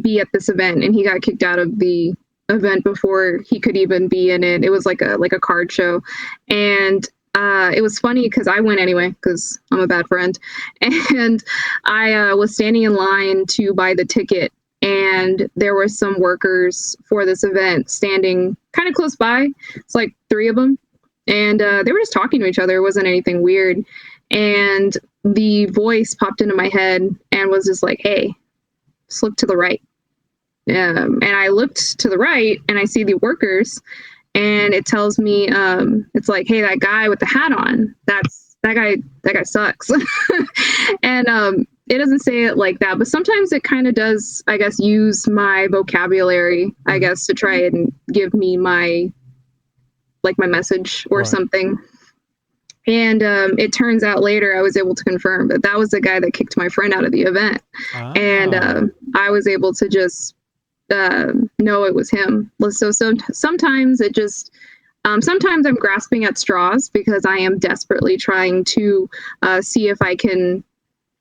Speaker 2: be at this event, and he got kicked out of the event before he could even be in it. It was like a card show, and it was funny because I went anyway because I'm a bad friend, and I was standing in line to buy the ticket, and there were some workers for this event standing kind of close by. It's like 3 of them, and they were just talking to each other. It wasn't anything weird. And the voice popped into my head and was just like, hey, just look to the right. And I looked to the right and I see the workers, and it tells me, it's like, hey, that guy with the hat on, that guy sucks. And it doesn't say it like that, but sometimes it kind of does, I guess, use my vocabulary, I guess, to try and give me my like my message or
Speaker 1: Right.
Speaker 2: something. And it turns out later I was able to confirm that was the guy that kicked my friend out of the event. And I was able to just know it was him. So sometimes it just, sometimes I'm grasping at straws because I am desperately trying to see if I can,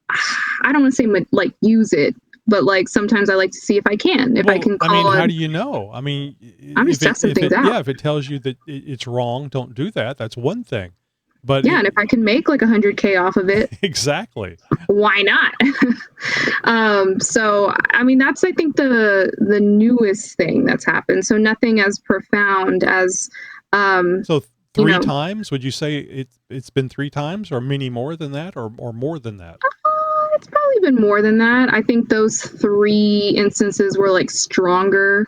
Speaker 2: I don't want to say like use it, but like sometimes I like to see if I can, if I can call.
Speaker 1: I mean, how do you know? I mean,
Speaker 2: I'm just testing things out.
Speaker 1: Yeah, if it tells you that it's wrong, don't do that. That's one thing. But
Speaker 2: yeah, and if I can make like 100K off of it,
Speaker 1: exactly,
Speaker 2: why not? So I mean, that's, I think, the newest thing that's happened. So nothing as profound as
Speaker 1: so 3 times. Would you say it's been 3 times, or many more than that, or more than that?
Speaker 2: It's probably been more than that. I think those 3 instances were like stronger.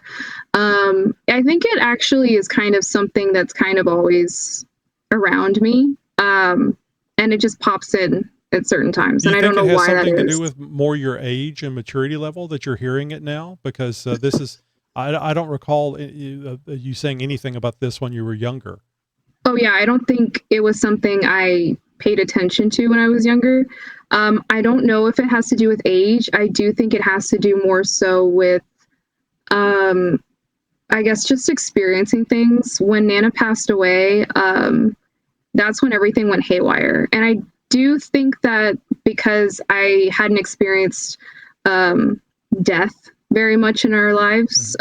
Speaker 2: I think it actually is kind of something that's kind of always around me. And it just pops in at certain times. And I don't know why that is.
Speaker 1: Something to do with more your age and maturity level that you're hearing it now? Because this is, I don't recall you saying anything about this when you were younger.
Speaker 2: Oh yeah, I don't think it was something I paid attention to when I was younger. I don't know if it has to do with age. I do think it has to do more so with, I guess, just experiencing things. When Nana passed away, that's when everything went haywire. And I do think that because I hadn't experienced death very much in our lives,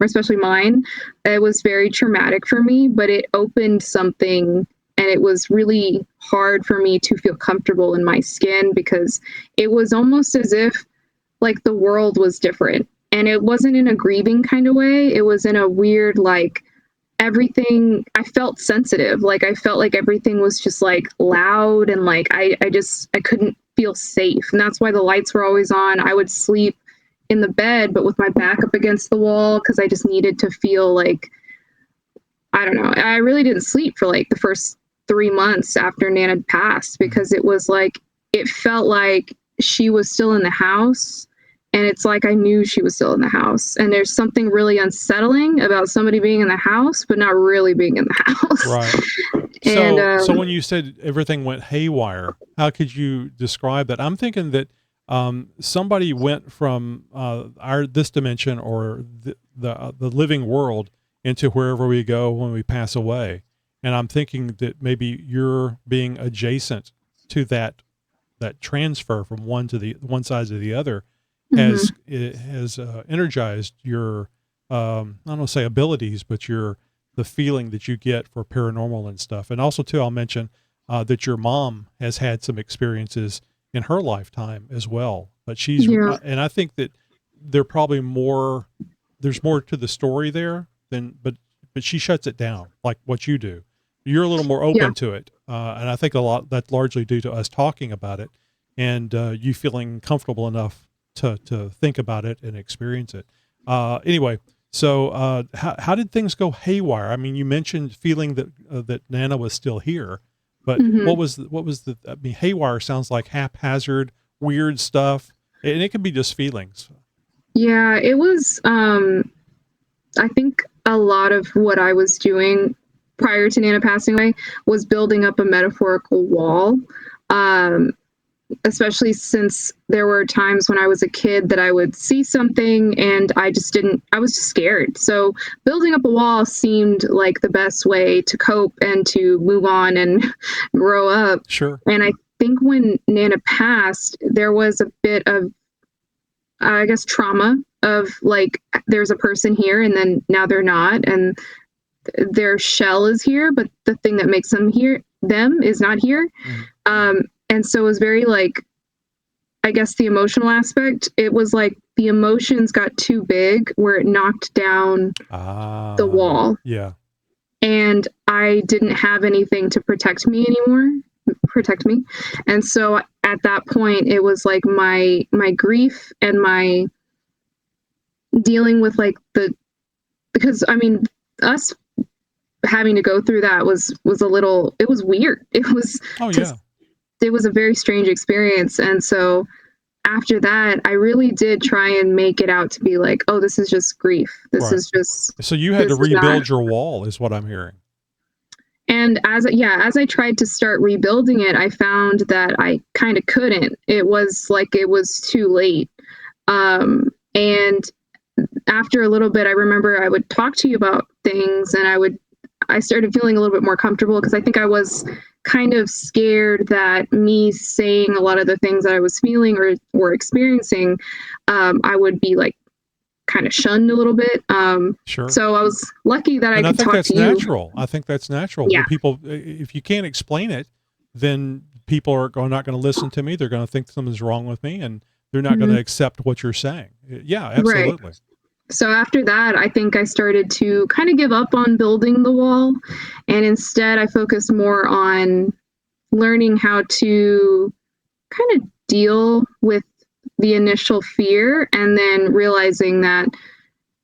Speaker 2: especially mine, it was very traumatic for me, but it opened something, and it was really hard for me to feel comfortable in my skin, because it was almost as if like the world was different. And it wasn't in a grieving kind of way. It was in a weird, like, everything, I felt sensitive. Like I felt like everything was just like loud, and like I couldn't feel safe. And that's why the lights were always on. I would sleep in the bed, but with my back up against the wall, because I just needed to feel like, I don't know. I really didn't sleep for like the first 3 months after Nana had passed, because it was like, it felt like she was still in the house. And it's like I knew she was still in the house. And there's something really unsettling about somebody being in the house, but not really being in the house.
Speaker 1: Right. And, so when you said everything went haywire, how could you describe that? I'm thinking that somebody went from this dimension, or the living world, into wherever we go when we pass away. And I'm thinking that maybe you're being adjacent to that transfer from one side to the other. Has energized your I don't want to say abilities, but the feeling that you get for paranormal and stuff. And also too, I'll mention that your mom has had some experiences in her lifetime as well. But and I think that there's more to the story there but she shuts it down like what you do. You're a little more open to it, and I think a lot that's largely due to us talking about it and you feeling comfortable enough to think about it and experience it. Anyway, so how did things go haywire? I mean, you mentioned feeling that Nana was still here, but what was the? I mean, haywire sounds like haphazard, weird stuff, and it could be just feelings.
Speaker 2: Yeah, it was. I think a lot of what I was doing prior to Nana passing away was building up a metaphorical wall. Especially since there were times when I was a kid that I would see something and I was just scared. So building up a wall seemed like the best way to cope and to move on and grow up.
Speaker 1: Sure.
Speaker 2: And I think when Nana passed, there was a bit of, I guess, trauma of like, there's a person here and then now they're not, and their shell is here, but the thing that makes them is not here. And so it was very like, I guess the emotional aspect, it was like the emotions got too big where it knocked down the wall.
Speaker 1: Yeah.
Speaker 2: And I didn't have anything to protect me. And so at that point, it was like my grief and my dealing with like because I mean, us having to go through that was it was weird. It was, it was a very strange experience. And so after that, I really did try and make it out to be like, oh, this is just grief. This is just.
Speaker 1: So you had to rebuild your wall, is what I'm hearing.
Speaker 2: And as I tried to start rebuilding it, I found that I kind of couldn't. It was too late. And after a little bit, I remember I would talk to you about things, and I started feeling a little bit more comfortable, because I think I was kind of scared that me saying a lot of the things that I was feeling or experiencing, I would be like kind of shunned a little bit.
Speaker 1: Sure.
Speaker 2: So I was lucky that I could talk to you.
Speaker 1: I think that's natural.
Speaker 2: Yeah.
Speaker 1: When people, if you can't explain it, then people are not going to listen to me. They're going to think something's wrong with me, and they're not going to accept what you're saying. Yeah, absolutely.
Speaker 2: Right. So after that, I think I started to kind of give up on building the wall, and instead I focused more on learning how to kind of deal with the initial fear, and then realizing that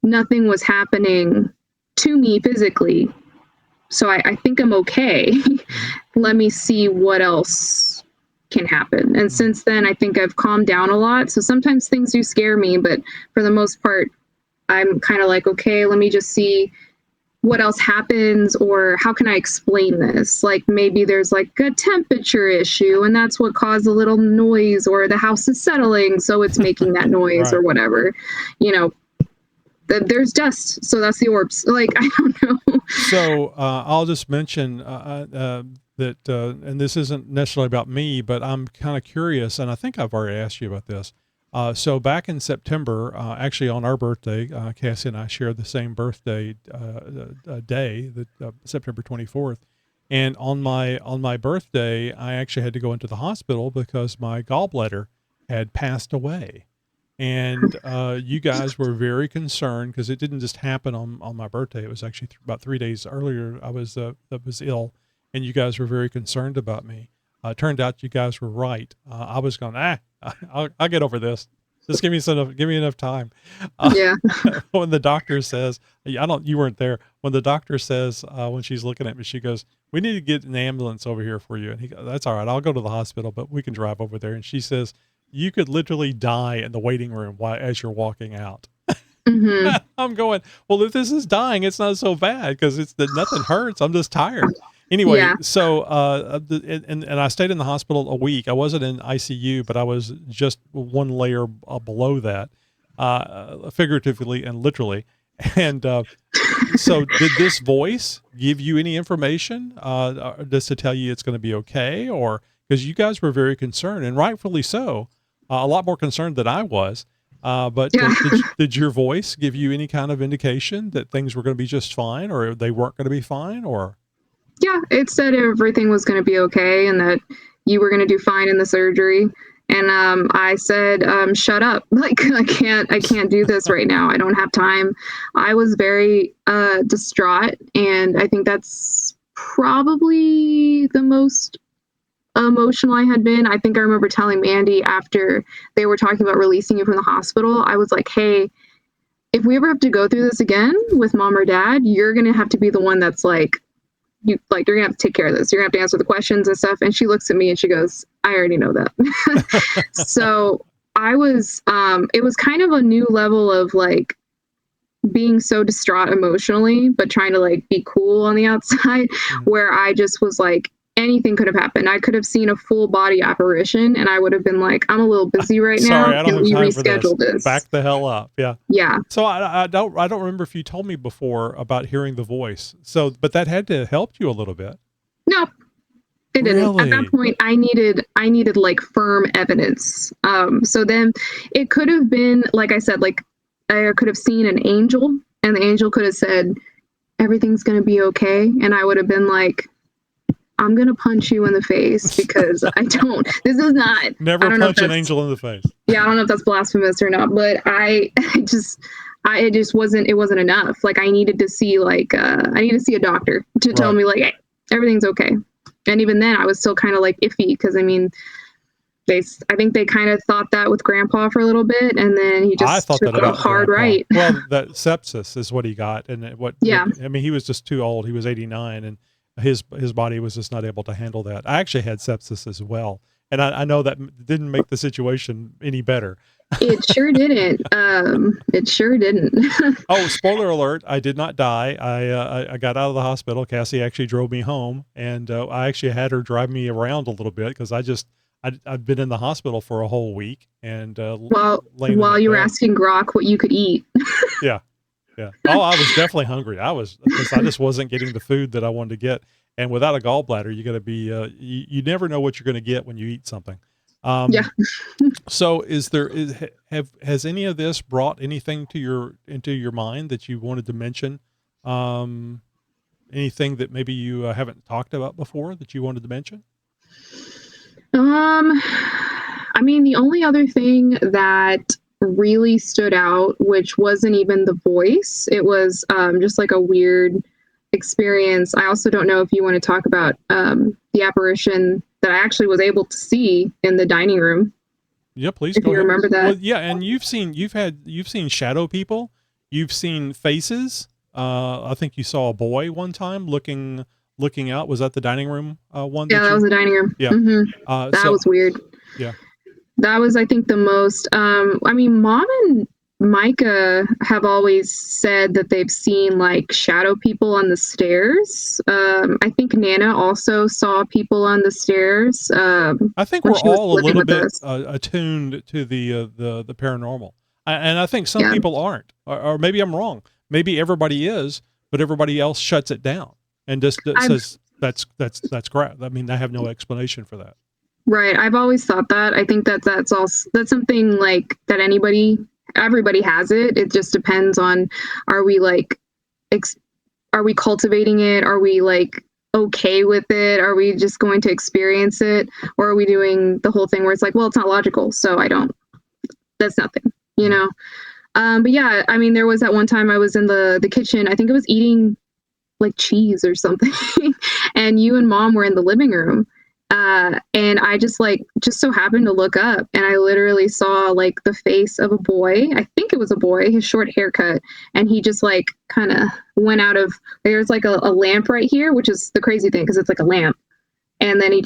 Speaker 2: nothing was happening to me physically. So I think I'm okay. Let me see what else can happen. And since then, I think I've calmed down a lot. So sometimes things do scare me, but for the most part, I'm kind of like, okay, let me just see what else happens, or how can I explain this? Like maybe there's like a temperature issue, and that's what caused a little noise, or the house is settling, so it's making that noise. Right. Or whatever, there's dust, so that's the orbs. Like, I don't know.
Speaker 1: So I'll just mention that, and this isn't necessarily about me, but I'm kind of curious, and I think I've already asked you about this. So back in September, actually on our birthday, Cassie and I shared the same birthday day, September 24th. And on my birthday, I actually had to go into the hospital because my gallbladder had passed away. And you guys were very concerned, because it didn't just happen on my birthday. It was actually about 3 days earlier I was ill, and you guys were very concerned about me. It turned out you guys were right. I was going, I'll get over this. Just give me enough time.
Speaker 2: Yeah.
Speaker 1: When the doctor says, you weren't there. When the doctor says, when she's looking at me, she goes, "We need to get an ambulance over here for you." And he goes, "That's all right. I'll go to the hospital, but we can drive over there." And she says, "You could literally die in the waiting room as you're walking out." Mm-hmm. I'm going, well, if this is dying, it's not so bad, because nothing hurts. I'm just tired. Anyway, yeah. So, and I stayed in the hospital a week. I wasn't in ICU, but I was just one layer below that, figuratively and literally. And so did this voice give you any information just to tell you it's going to be okay? Or, because you guys were very concerned, and rightfully so, a lot more concerned than I was. But yeah. Did your voice give you any kind of indication that things were going to be just fine, or they weren't going to be fine, or?
Speaker 2: Yeah, it said everything was going to be okay, and that you were going to do fine in the surgery. And I said, shut up. Like, I can't do this right now. I don't have time. I was very distraught. And I think that's probably the most emotional I had been. I think I remember telling Mandy after they were talking about releasing you from the hospital, I was like, hey, if we ever have to go through this again with mom or dad, you're going to have to be the one that's like, you're gonna have to take care of this. You're gonna have to answer the questions and stuff. And she looks at me and she goes, I already know that. So I was, it was kind of a new level of like being so distraught emotionally, but trying to like be cool on the outside, where I just was like, anything could have happened. I could have seen a full body apparition, and I would have been like, I'm a little busy right now.
Speaker 1: Sorry, I don't have time
Speaker 2: reschedule
Speaker 1: for this. Back the hell up. Yeah.
Speaker 2: Yeah.
Speaker 1: So I don't remember if you told me before about hearing the voice. So, but that had to help you a little bit.
Speaker 2: No, it didn't.
Speaker 1: Really?
Speaker 2: At that point, I needed like firm evidence. So then it could have been, like I said, like I could have seen an angel, and the angel could have said, everything's going to be okay. And I would have been like, I'm going to punch you in the face, because this is not.
Speaker 1: Never punch an angel in the face.
Speaker 2: Yeah, I don't know if that's blasphemous or not, but it just wasn't enough. Like I needed to see a doctor to tell me like, hey, everything's okay. And even then I was still kind of like iffy, because I mean, I think they kind of thought that with Grandpa for a little bit, and then he just took a hard right.
Speaker 1: Well, that sepsis is what he got, and I mean, he was just too old. He was 89, and his body was just not able to handle that. I actually had sepsis as well, and I know that didn't make the situation any better.
Speaker 2: It sure didn't. It sure didn't.
Speaker 1: Oh, spoiler alert! I did not die. I got out of the hospital. Cassie actually drove me home, and I actually had her drive me around a little bit because I've been in the hospital for a whole week, and
Speaker 2: while you were asking Grok what you could eat.
Speaker 1: Yeah. Oh, I was definitely hungry. Because I just wasn't getting the food that I wanted to get, and without a gallbladder, you got to be. You never know what you're going to get when you eat something.
Speaker 2: Yeah.
Speaker 1: So has any of this brought anything into your mind that you wanted to mention? Anything that maybe you haven't talked about before that you wanted to mention?
Speaker 2: I mean, the only other thing that really stood out, which wasn't even the voice, it was just like a weird experience. I also don't know if you want to talk about the apparition that I actually was able to see in the dining room.
Speaker 1: Yeah, please
Speaker 2: if
Speaker 1: go
Speaker 2: you
Speaker 1: ahead.
Speaker 2: Remember that?
Speaker 1: Well, yeah, and you've seen shadow people, you've seen faces. I think you saw a boy one time looking out. Was that the dining room one?
Speaker 2: Yeah, that was the dining room.
Speaker 1: Yeah,
Speaker 2: that was weird.
Speaker 1: Yeah,
Speaker 2: that was, I think, the most. I mean, Mom and Micah have always said that they've seen like shadow people on the stairs. I think Nana also saw people on the stairs.
Speaker 1: I think we're all a little bit attuned to the paranormal, and I think some people aren't, or maybe I'm wrong. Maybe everybody is, but everybody else shuts it down and just says that's crap. I mean, I have no explanation for that.
Speaker 2: Right. I've always thought that. I think that's something like that everybody has it. It just depends on, are we cultivating it? Are we like okay with it? Are we just going to experience it? Or are we doing the whole thing where it's like, well, it's not logical, so that's nothing, you know? But yeah, I mean, there was that one time I was in the kitchen, I think it was eating like cheese or something. And you and Mom were in the living room. And I just so happened to look up, and I literally saw like the face of a boy. I think it was a boy, his short haircut. And he just like kind of went out of, there's like a lamp right here, which is the crazy thing, because it's like a lamp. And then he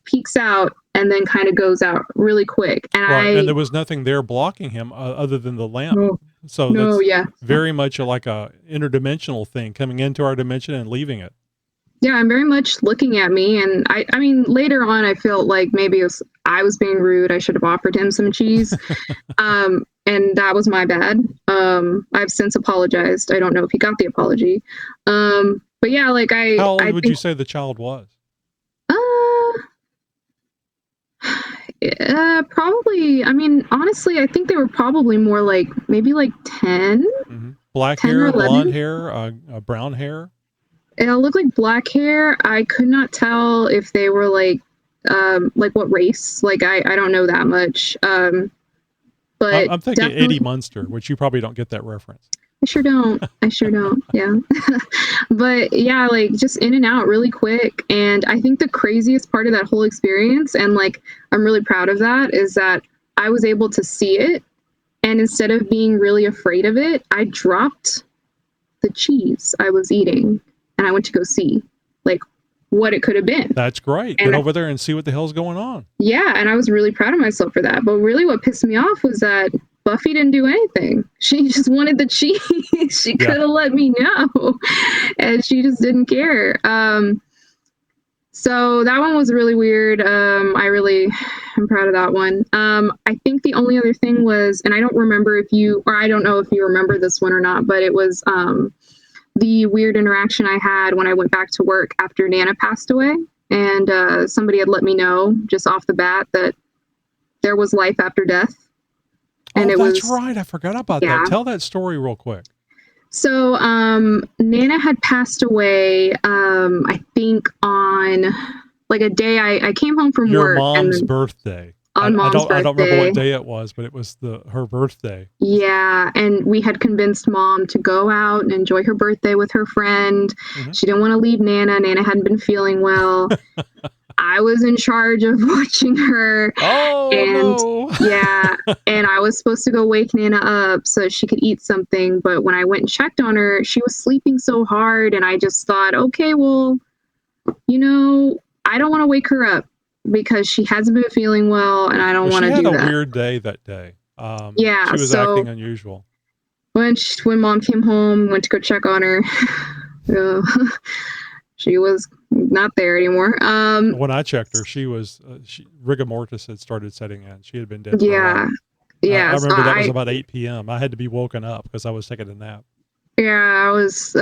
Speaker 2: peeks out and then kind of goes out really quick. And
Speaker 1: and there was nothing there blocking him other than the lamp. Very much like a interdimensional thing coming into our dimension and leaving it.
Speaker 2: Yeah, I'm very much looking at me, and I mean, later on, I felt like maybe I was being rude. I should have offered him some cheese, and that was my bad. I've since apologized. I don't know if he got the apology, but yeah, like
Speaker 1: How old would you say the child was?
Speaker 2: Probably. I mean, honestly, I think they were probably more like maybe like 10.
Speaker 1: Mm-hmm. Black hair, blonde hair, brown hair.
Speaker 2: It looked like black hair. I could not tell if they were like what race. Like I don't know that much. But
Speaker 1: I'm thinking Eddie Munster, which you probably don't get that reference.
Speaker 2: I sure don't. Yeah. But yeah, like just in and out really quick. And I think the craziest part of that whole experience, and like I'm really proud of that, is that I was able to see it. And instead of being really afraid of it, I dropped the cheese I was eating. And I went to go see like what it could have been.
Speaker 1: That's great. Get over there and see what the hell's going on.
Speaker 2: Yeah. And I was really proud of myself for that. But really what pissed me off was that Buffy didn't do anything. She just wanted the cheese. She could have let me know. And she just didn't care. So that one was really weird. I'm proud of that one. I think the only other thing was, and I don't remember I don't know if you remember this one or not, but it was, the weird interaction I had when I went back to work after Nana passed away. And somebody had let me know just off the bat that there was life after death. And
Speaker 1: that's right. I forgot about that. Tell that story real quick.
Speaker 2: So Nana had passed away, I think on like a day I came home from work.
Speaker 1: Your mom's birthday.
Speaker 2: I don't
Speaker 1: remember what day it was, but it was her birthday.
Speaker 2: Yeah, and we had convinced Mom to go out and enjoy her birthday with her friend. Mm-hmm. She didn't want to leave Nana. Nana hadn't been feeling well. I was in charge of watching her. And I was supposed to go wake Nana up so she could eat something. But when I went and checked on her, she was sleeping so hard, and I just thought, okay, well, I don't want to wake her up. because she hasn't been feeling well, and I don't want to do that.
Speaker 1: She had a weird day that day.
Speaker 2: Yeah,
Speaker 1: she was acting unusual.
Speaker 2: When mom came home, went to go check on her, she was not there anymore.
Speaker 1: When I checked her, she was rigor mortis had started setting in. She had been dead.
Speaker 2: Yeah, yeah.
Speaker 1: I remember that was about 8 p.m. I had to be woken up because I was taking a nap.
Speaker 2: Yeah, I was.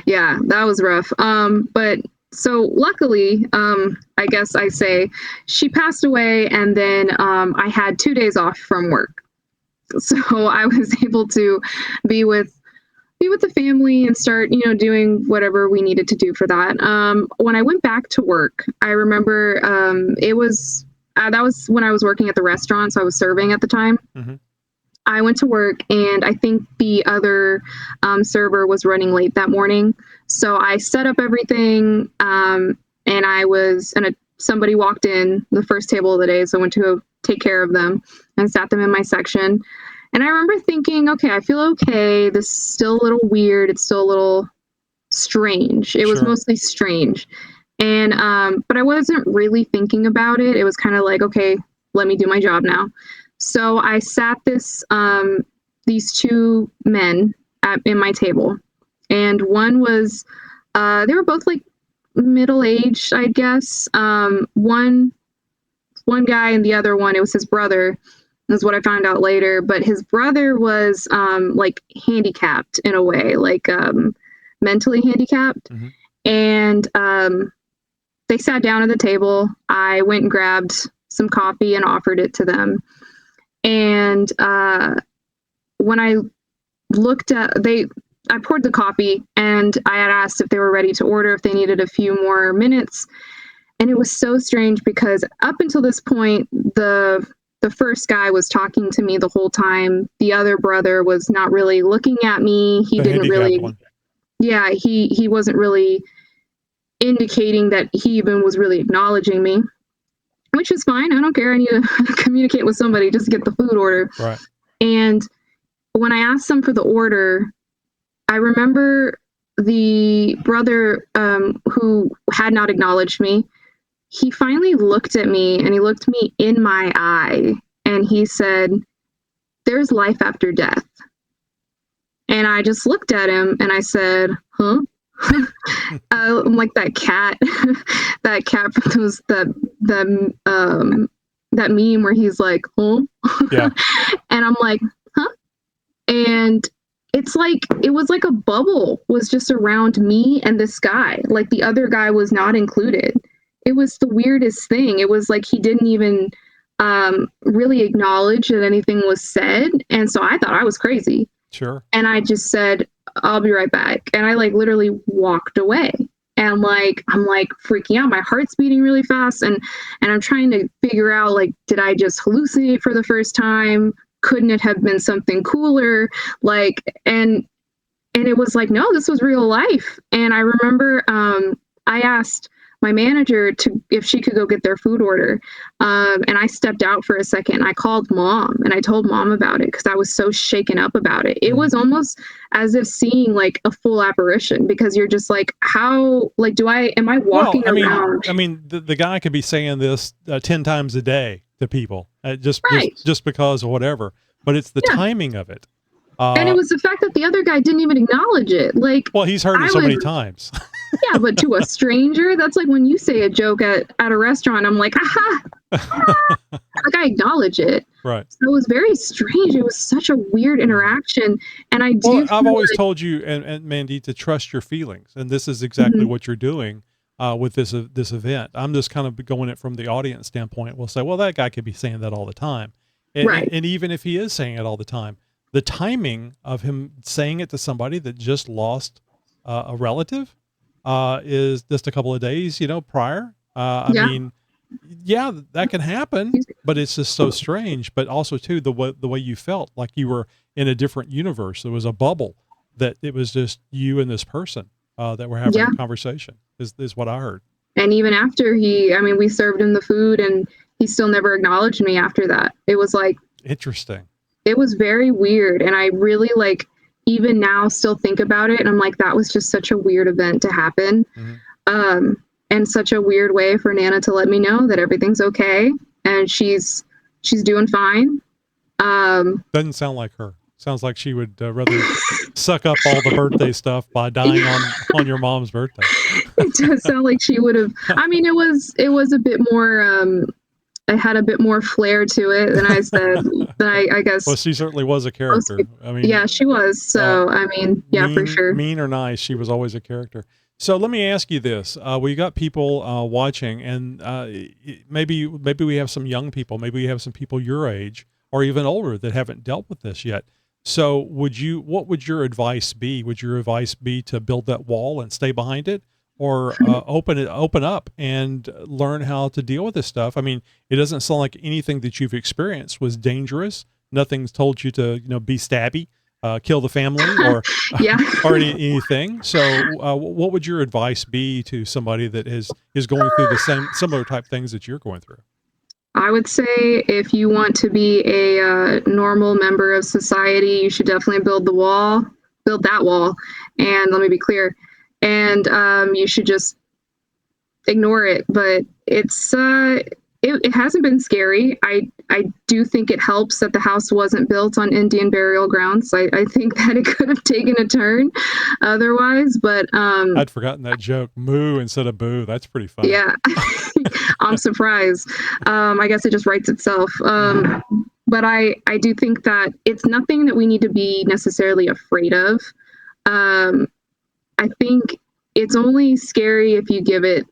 Speaker 2: Yeah, that was rough. But so luckily, I guess I say she passed away, and then I had 2 days off from work, so I was able to be with the family and start, doing whatever we needed to do for that. When I went back to work, I remember it was that was when I was working at the restaurant, so I was serving at the time.
Speaker 1: Mm-hmm.
Speaker 2: I went to work, and I think the other server was running late that morning. So I set up everything, and somebody walked in the first table of the day. So I went to go take care of them and sat them in my section. And I remember thinking, okay, I feel okay. This is still a little weird. It's still a little strange. It was mostly strange. And, but I wasn't really thinking about it. It was kind of like, okay, let me do my job now. So I sat these two men in my table, and one was, they were both like middle-aged, I guess. One guy, and the other one, it was his brother, is what I found out later. But his brother was like handicapped in a way, like mentally handicapped. Mm-hmm. And they sat down at the table. I went and grabbed some coffee and offered it to them. And when I looked at, I poured the coffee, and I had asked if they were ready to order, if they needed a few more minutes. And it was so strange because up until this point, the first guy was talking to me the whole time. The other brother was not really looking at me. He didn't really, yeah, he wasn't really indicating that he even was really acknowledging me, which is fine. I don't care. I need to communicate with somebody just to get the food order.
Speaker 1: Right.
Speaker 2: And when I asked them for the order, I remember the brother who had not acknowledged me, he finally looked at me, and he looked me in my eye, and he said, "There's life after death." And I just looked at him, and I said, huh? I'm like that cat from that meme where he's like, huh?
Speaker 1: Yeah.
Speaker 2: And I'm like, huh? And it's like, it was like a bubble was just around me and this guy. Like the other guy was not included. It was the weirdest thing. It was like he didn't even really acknowledge that anything was said. And so I thought I was crazy.
Speaker 1: Sure.
Speaker 2: And I just said, I'll be right back. And I like literally walked away. And I'm like freaking out. My heart's beating really fast. And I'm trying to figure out, like, did I just hallucinate for the first time? Couldn't it have been something cooler? Like, and it was like, no, this was real life. And I remember I asked my manager if she could go get their food order. And I stepped out for a second. I called mom, and I told mom about it because I was so shaken up about it. It was almost as if seeing like a full apparition, because you're just like, how, like, am I walking around?
Speaker 1: I mean, the guy could be saying this 10 times a day to people, just because of whatever, but it's the timing of it.
Speaker 2: And it was the fact that the other guy didn't even acknowledge it. Like,
Speaker 1: well, he's heard it so many times.
Speaker 2: Yeah, but to a stranger, that's like when you say a joke at a restaurant, I'm like, aha, like I acknowledge it.
Speaker 1: Right.
Speaker 2: So it was very strange. It was such a weird interaction. And
Speaker 1: I've always told you, and Mandy, to trust your feelings. And this is exactly what you're doing with this event. I'm just kind of going it from the audience standpoint. We'll say, well, that guy could be saying that all the time. And even if he is saying it all the time, the timing of him saying it to somebody that just lost a relative is just a couple of days, prior. I mean, yeah, that can happen, but it's just so strange. But also too, the way you felt like you were in a different universe. There was a bubble that it was just you and this person that were having a conversation is what I heard.
Speaker 2: And even after we served him the food, and he still never acknowledged me after that. It was like,
Speaker 1: interesting.
Speaker 2: It was very weird. And I really, like, even now still think about it. And I'm like, that was just such a weird event to happen. Mm-hmm. in such a weird way for Nana to let me know that everything's okay and she's doing fine.
Speaker 1: Doesn't sound like her. Sounds like she would rather suck up all the birthday stuff by dying on your mom's birthday.
Speaker 2: It does sound like she would have. I mean, it was a bit more. It had a bit more flair to it than I said. I guess.
Speaker 1: Well, she certainly was a character. I mean,
Speaker 2: yeah, she was. So I mean, yeah, for sure.
Speaker 1: Mean or nice, she was always a character. So let me ask you this: we got people watching, and maybe we have some young people, maybe we have some people your age or even older that haven't dealt with this yet. So what would your advice be? Would your advice be to build that wall and stay behind it, or open up and learn how to deal with this stuff? I mean, it doesn't sound like anything that you've experienced was dangerous. Nothing's told you to, be stabby, kill the family or,
Speaker 2: yeah.
Speaker 1: or anything. So what would your advice be to somebody that is going through the similar type things that you're going through?
Speaker 2: I would say if you want to be a normal member of society, you should definitely build that wall. And let me be clear. And you should just ignore it. But it hasn't been scary. I do think it helps that the house wasn't built on Indian burial grounds. I think that it could have taken a turn otherwise. But
Speaker 1: I'd forgotten that joke. Moo instead of boo. That's pretty funny.
Speaker 2: Yeah. I'm surprised. I guess it just writes itself. But I do think that it's nothing that we need to be necessarily afraid of. I think it's only scary if you give it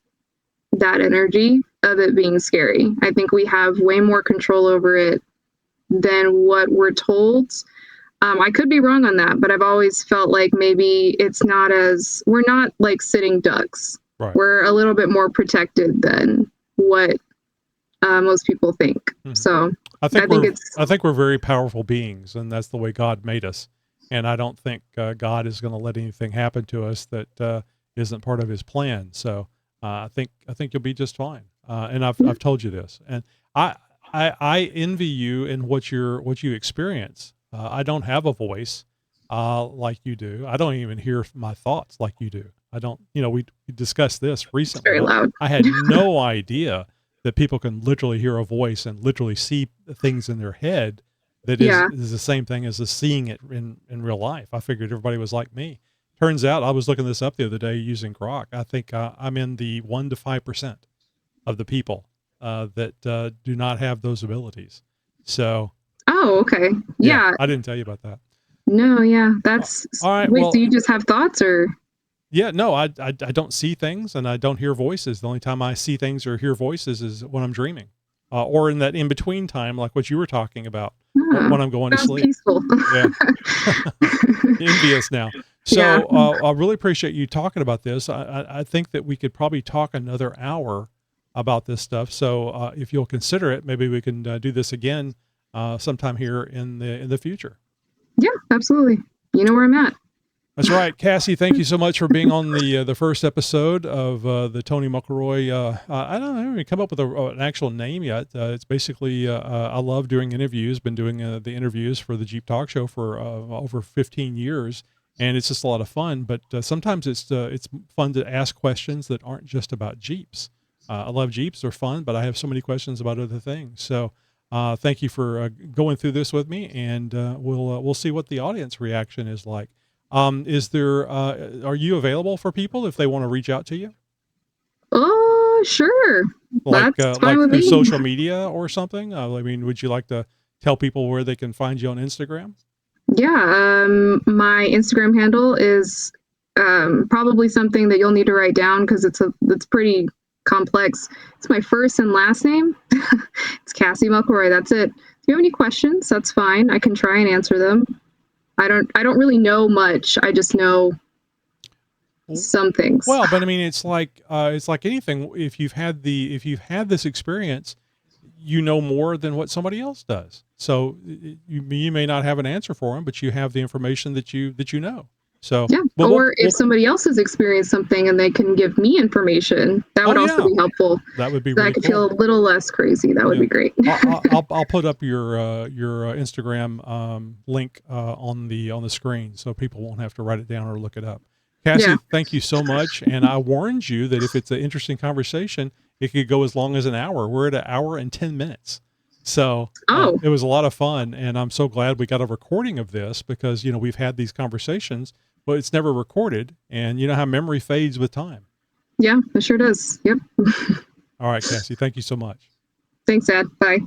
Speaker 2: that energy of it being scary. I think we have way more control over it than what we're told. I could be wrong on that, but I've always felt like maybe we're not like sitting ducks.
Speaker 1: Right.
Speaker 2: We're a little bit more protected than what most people think. Mm-hmm. So
Speaker 1: I think we're very powerful beings, and that's the way God made us. And I don't think God is going to let anything happen to us that isn't part of His plan. So I think you'll be just fine. And I've told you this, and I envy you in what you experience. I don't have a voice like you do. I don't even hear my thoughts like you do. I don't. We discussed this recently.
Speaker 2: It's very loud.
Speaker 1: I had no idea that people can literally hear a voice and literally see things in their head that is the same thing as seeing it in real life. I figured everybody was like me. Turns out I was looking this up the other day using Grok. I think I'm in the 1 to 5% of the people that do not have those abilities. So.
Speaker 2: Oh, okay. Yeah.
Speaker 1: I didn't tell you about that.
Speaker 2: No, yeah. That's
Speaker 1: all right.
Speaker 2: Wait, so you just have thoughts or?
Speaker 1: Yeah, no, I don't see things and I don't hear voices. The only time I see things or hear voices is when I'm dreaming, or in that in-between time, like what you were talking about, when I'm going to sleep.
Speaker 2: Peaceful.
Speaker 1: Yeah. Envious now. So I really appreciate you talking about this. I think that we could probably talk another hour about this stuff. So if you'll consider it, maybe we can do this again sometime here in the future.
Speaker 2: Yeah, absolutely. You know where I'm at.
Speaker 1: That's right. Cassie, thank you so much for being on the first episode of the Tony Muckleroy. I don't know, we come up with an actual name yet. It's basically, I love doing interviews, been doing the interviews for the Jeep Talk Show for over 15 years, and it's just a lot of fun. But sometimes it's fun to ask questions that aren't just about Jeeps. I love Jeeps, they're fun, but I have so many questions about other things. So thank you for going through this with me, and we'll see what the audience reaction is like. Are you available for people if they want to reach out to you?
Speaker 2: Oh, sure.
Speaker 1: Like
Speaker 2: That's fine with
Speaker 1: through
Speaker 2: me.
Speaker 1: social media or something? I mean, would you like to tell people where they can find you on Instagram?
Speaker 2: Yeah. My Instagram handle is probably something that you'll need to write down because it's pretty complex. It's my first and last name. It's Cassie Muckleroy. That's it. If you have any questions, that's fine. I can try and answer them. I don't really know much. I just know some things.
Speaker 1: Well, but I mean, it's like anything. If you've had this experience, you know more than what somebody else does. So you may not have an answer for them, but you have the information that you know. So
Speaker 2: yeah. Or if somebody else has experienced something and they can give me information, that would also be helpful.
Speaker 1: That would be.
Speaker 2: So
Speaker 1: really
Speaker 2: I could
Speaker 1: cool.
Speaker 2: feel a little less crazy. That would be great.
Speaker 1: I'll put up your Instagram link on the screen so people won't have to write it down or look it up. Cassie, thank you so much. And I warned you that if it's an interesting conversation, it could go as long as an hour. We're at 1 hour and 10 minutes. So it was a lot of fun. And I'm so glad we got a recording of this because, we've had these conversations, but it's never recorded. And you know how memory fades with time.
Speaker 2: Yeah, it sure does. Yep.
Speaker 1: All right, Cassie, thank you so much.
Speaker 2: Thanks, Ed. Bye.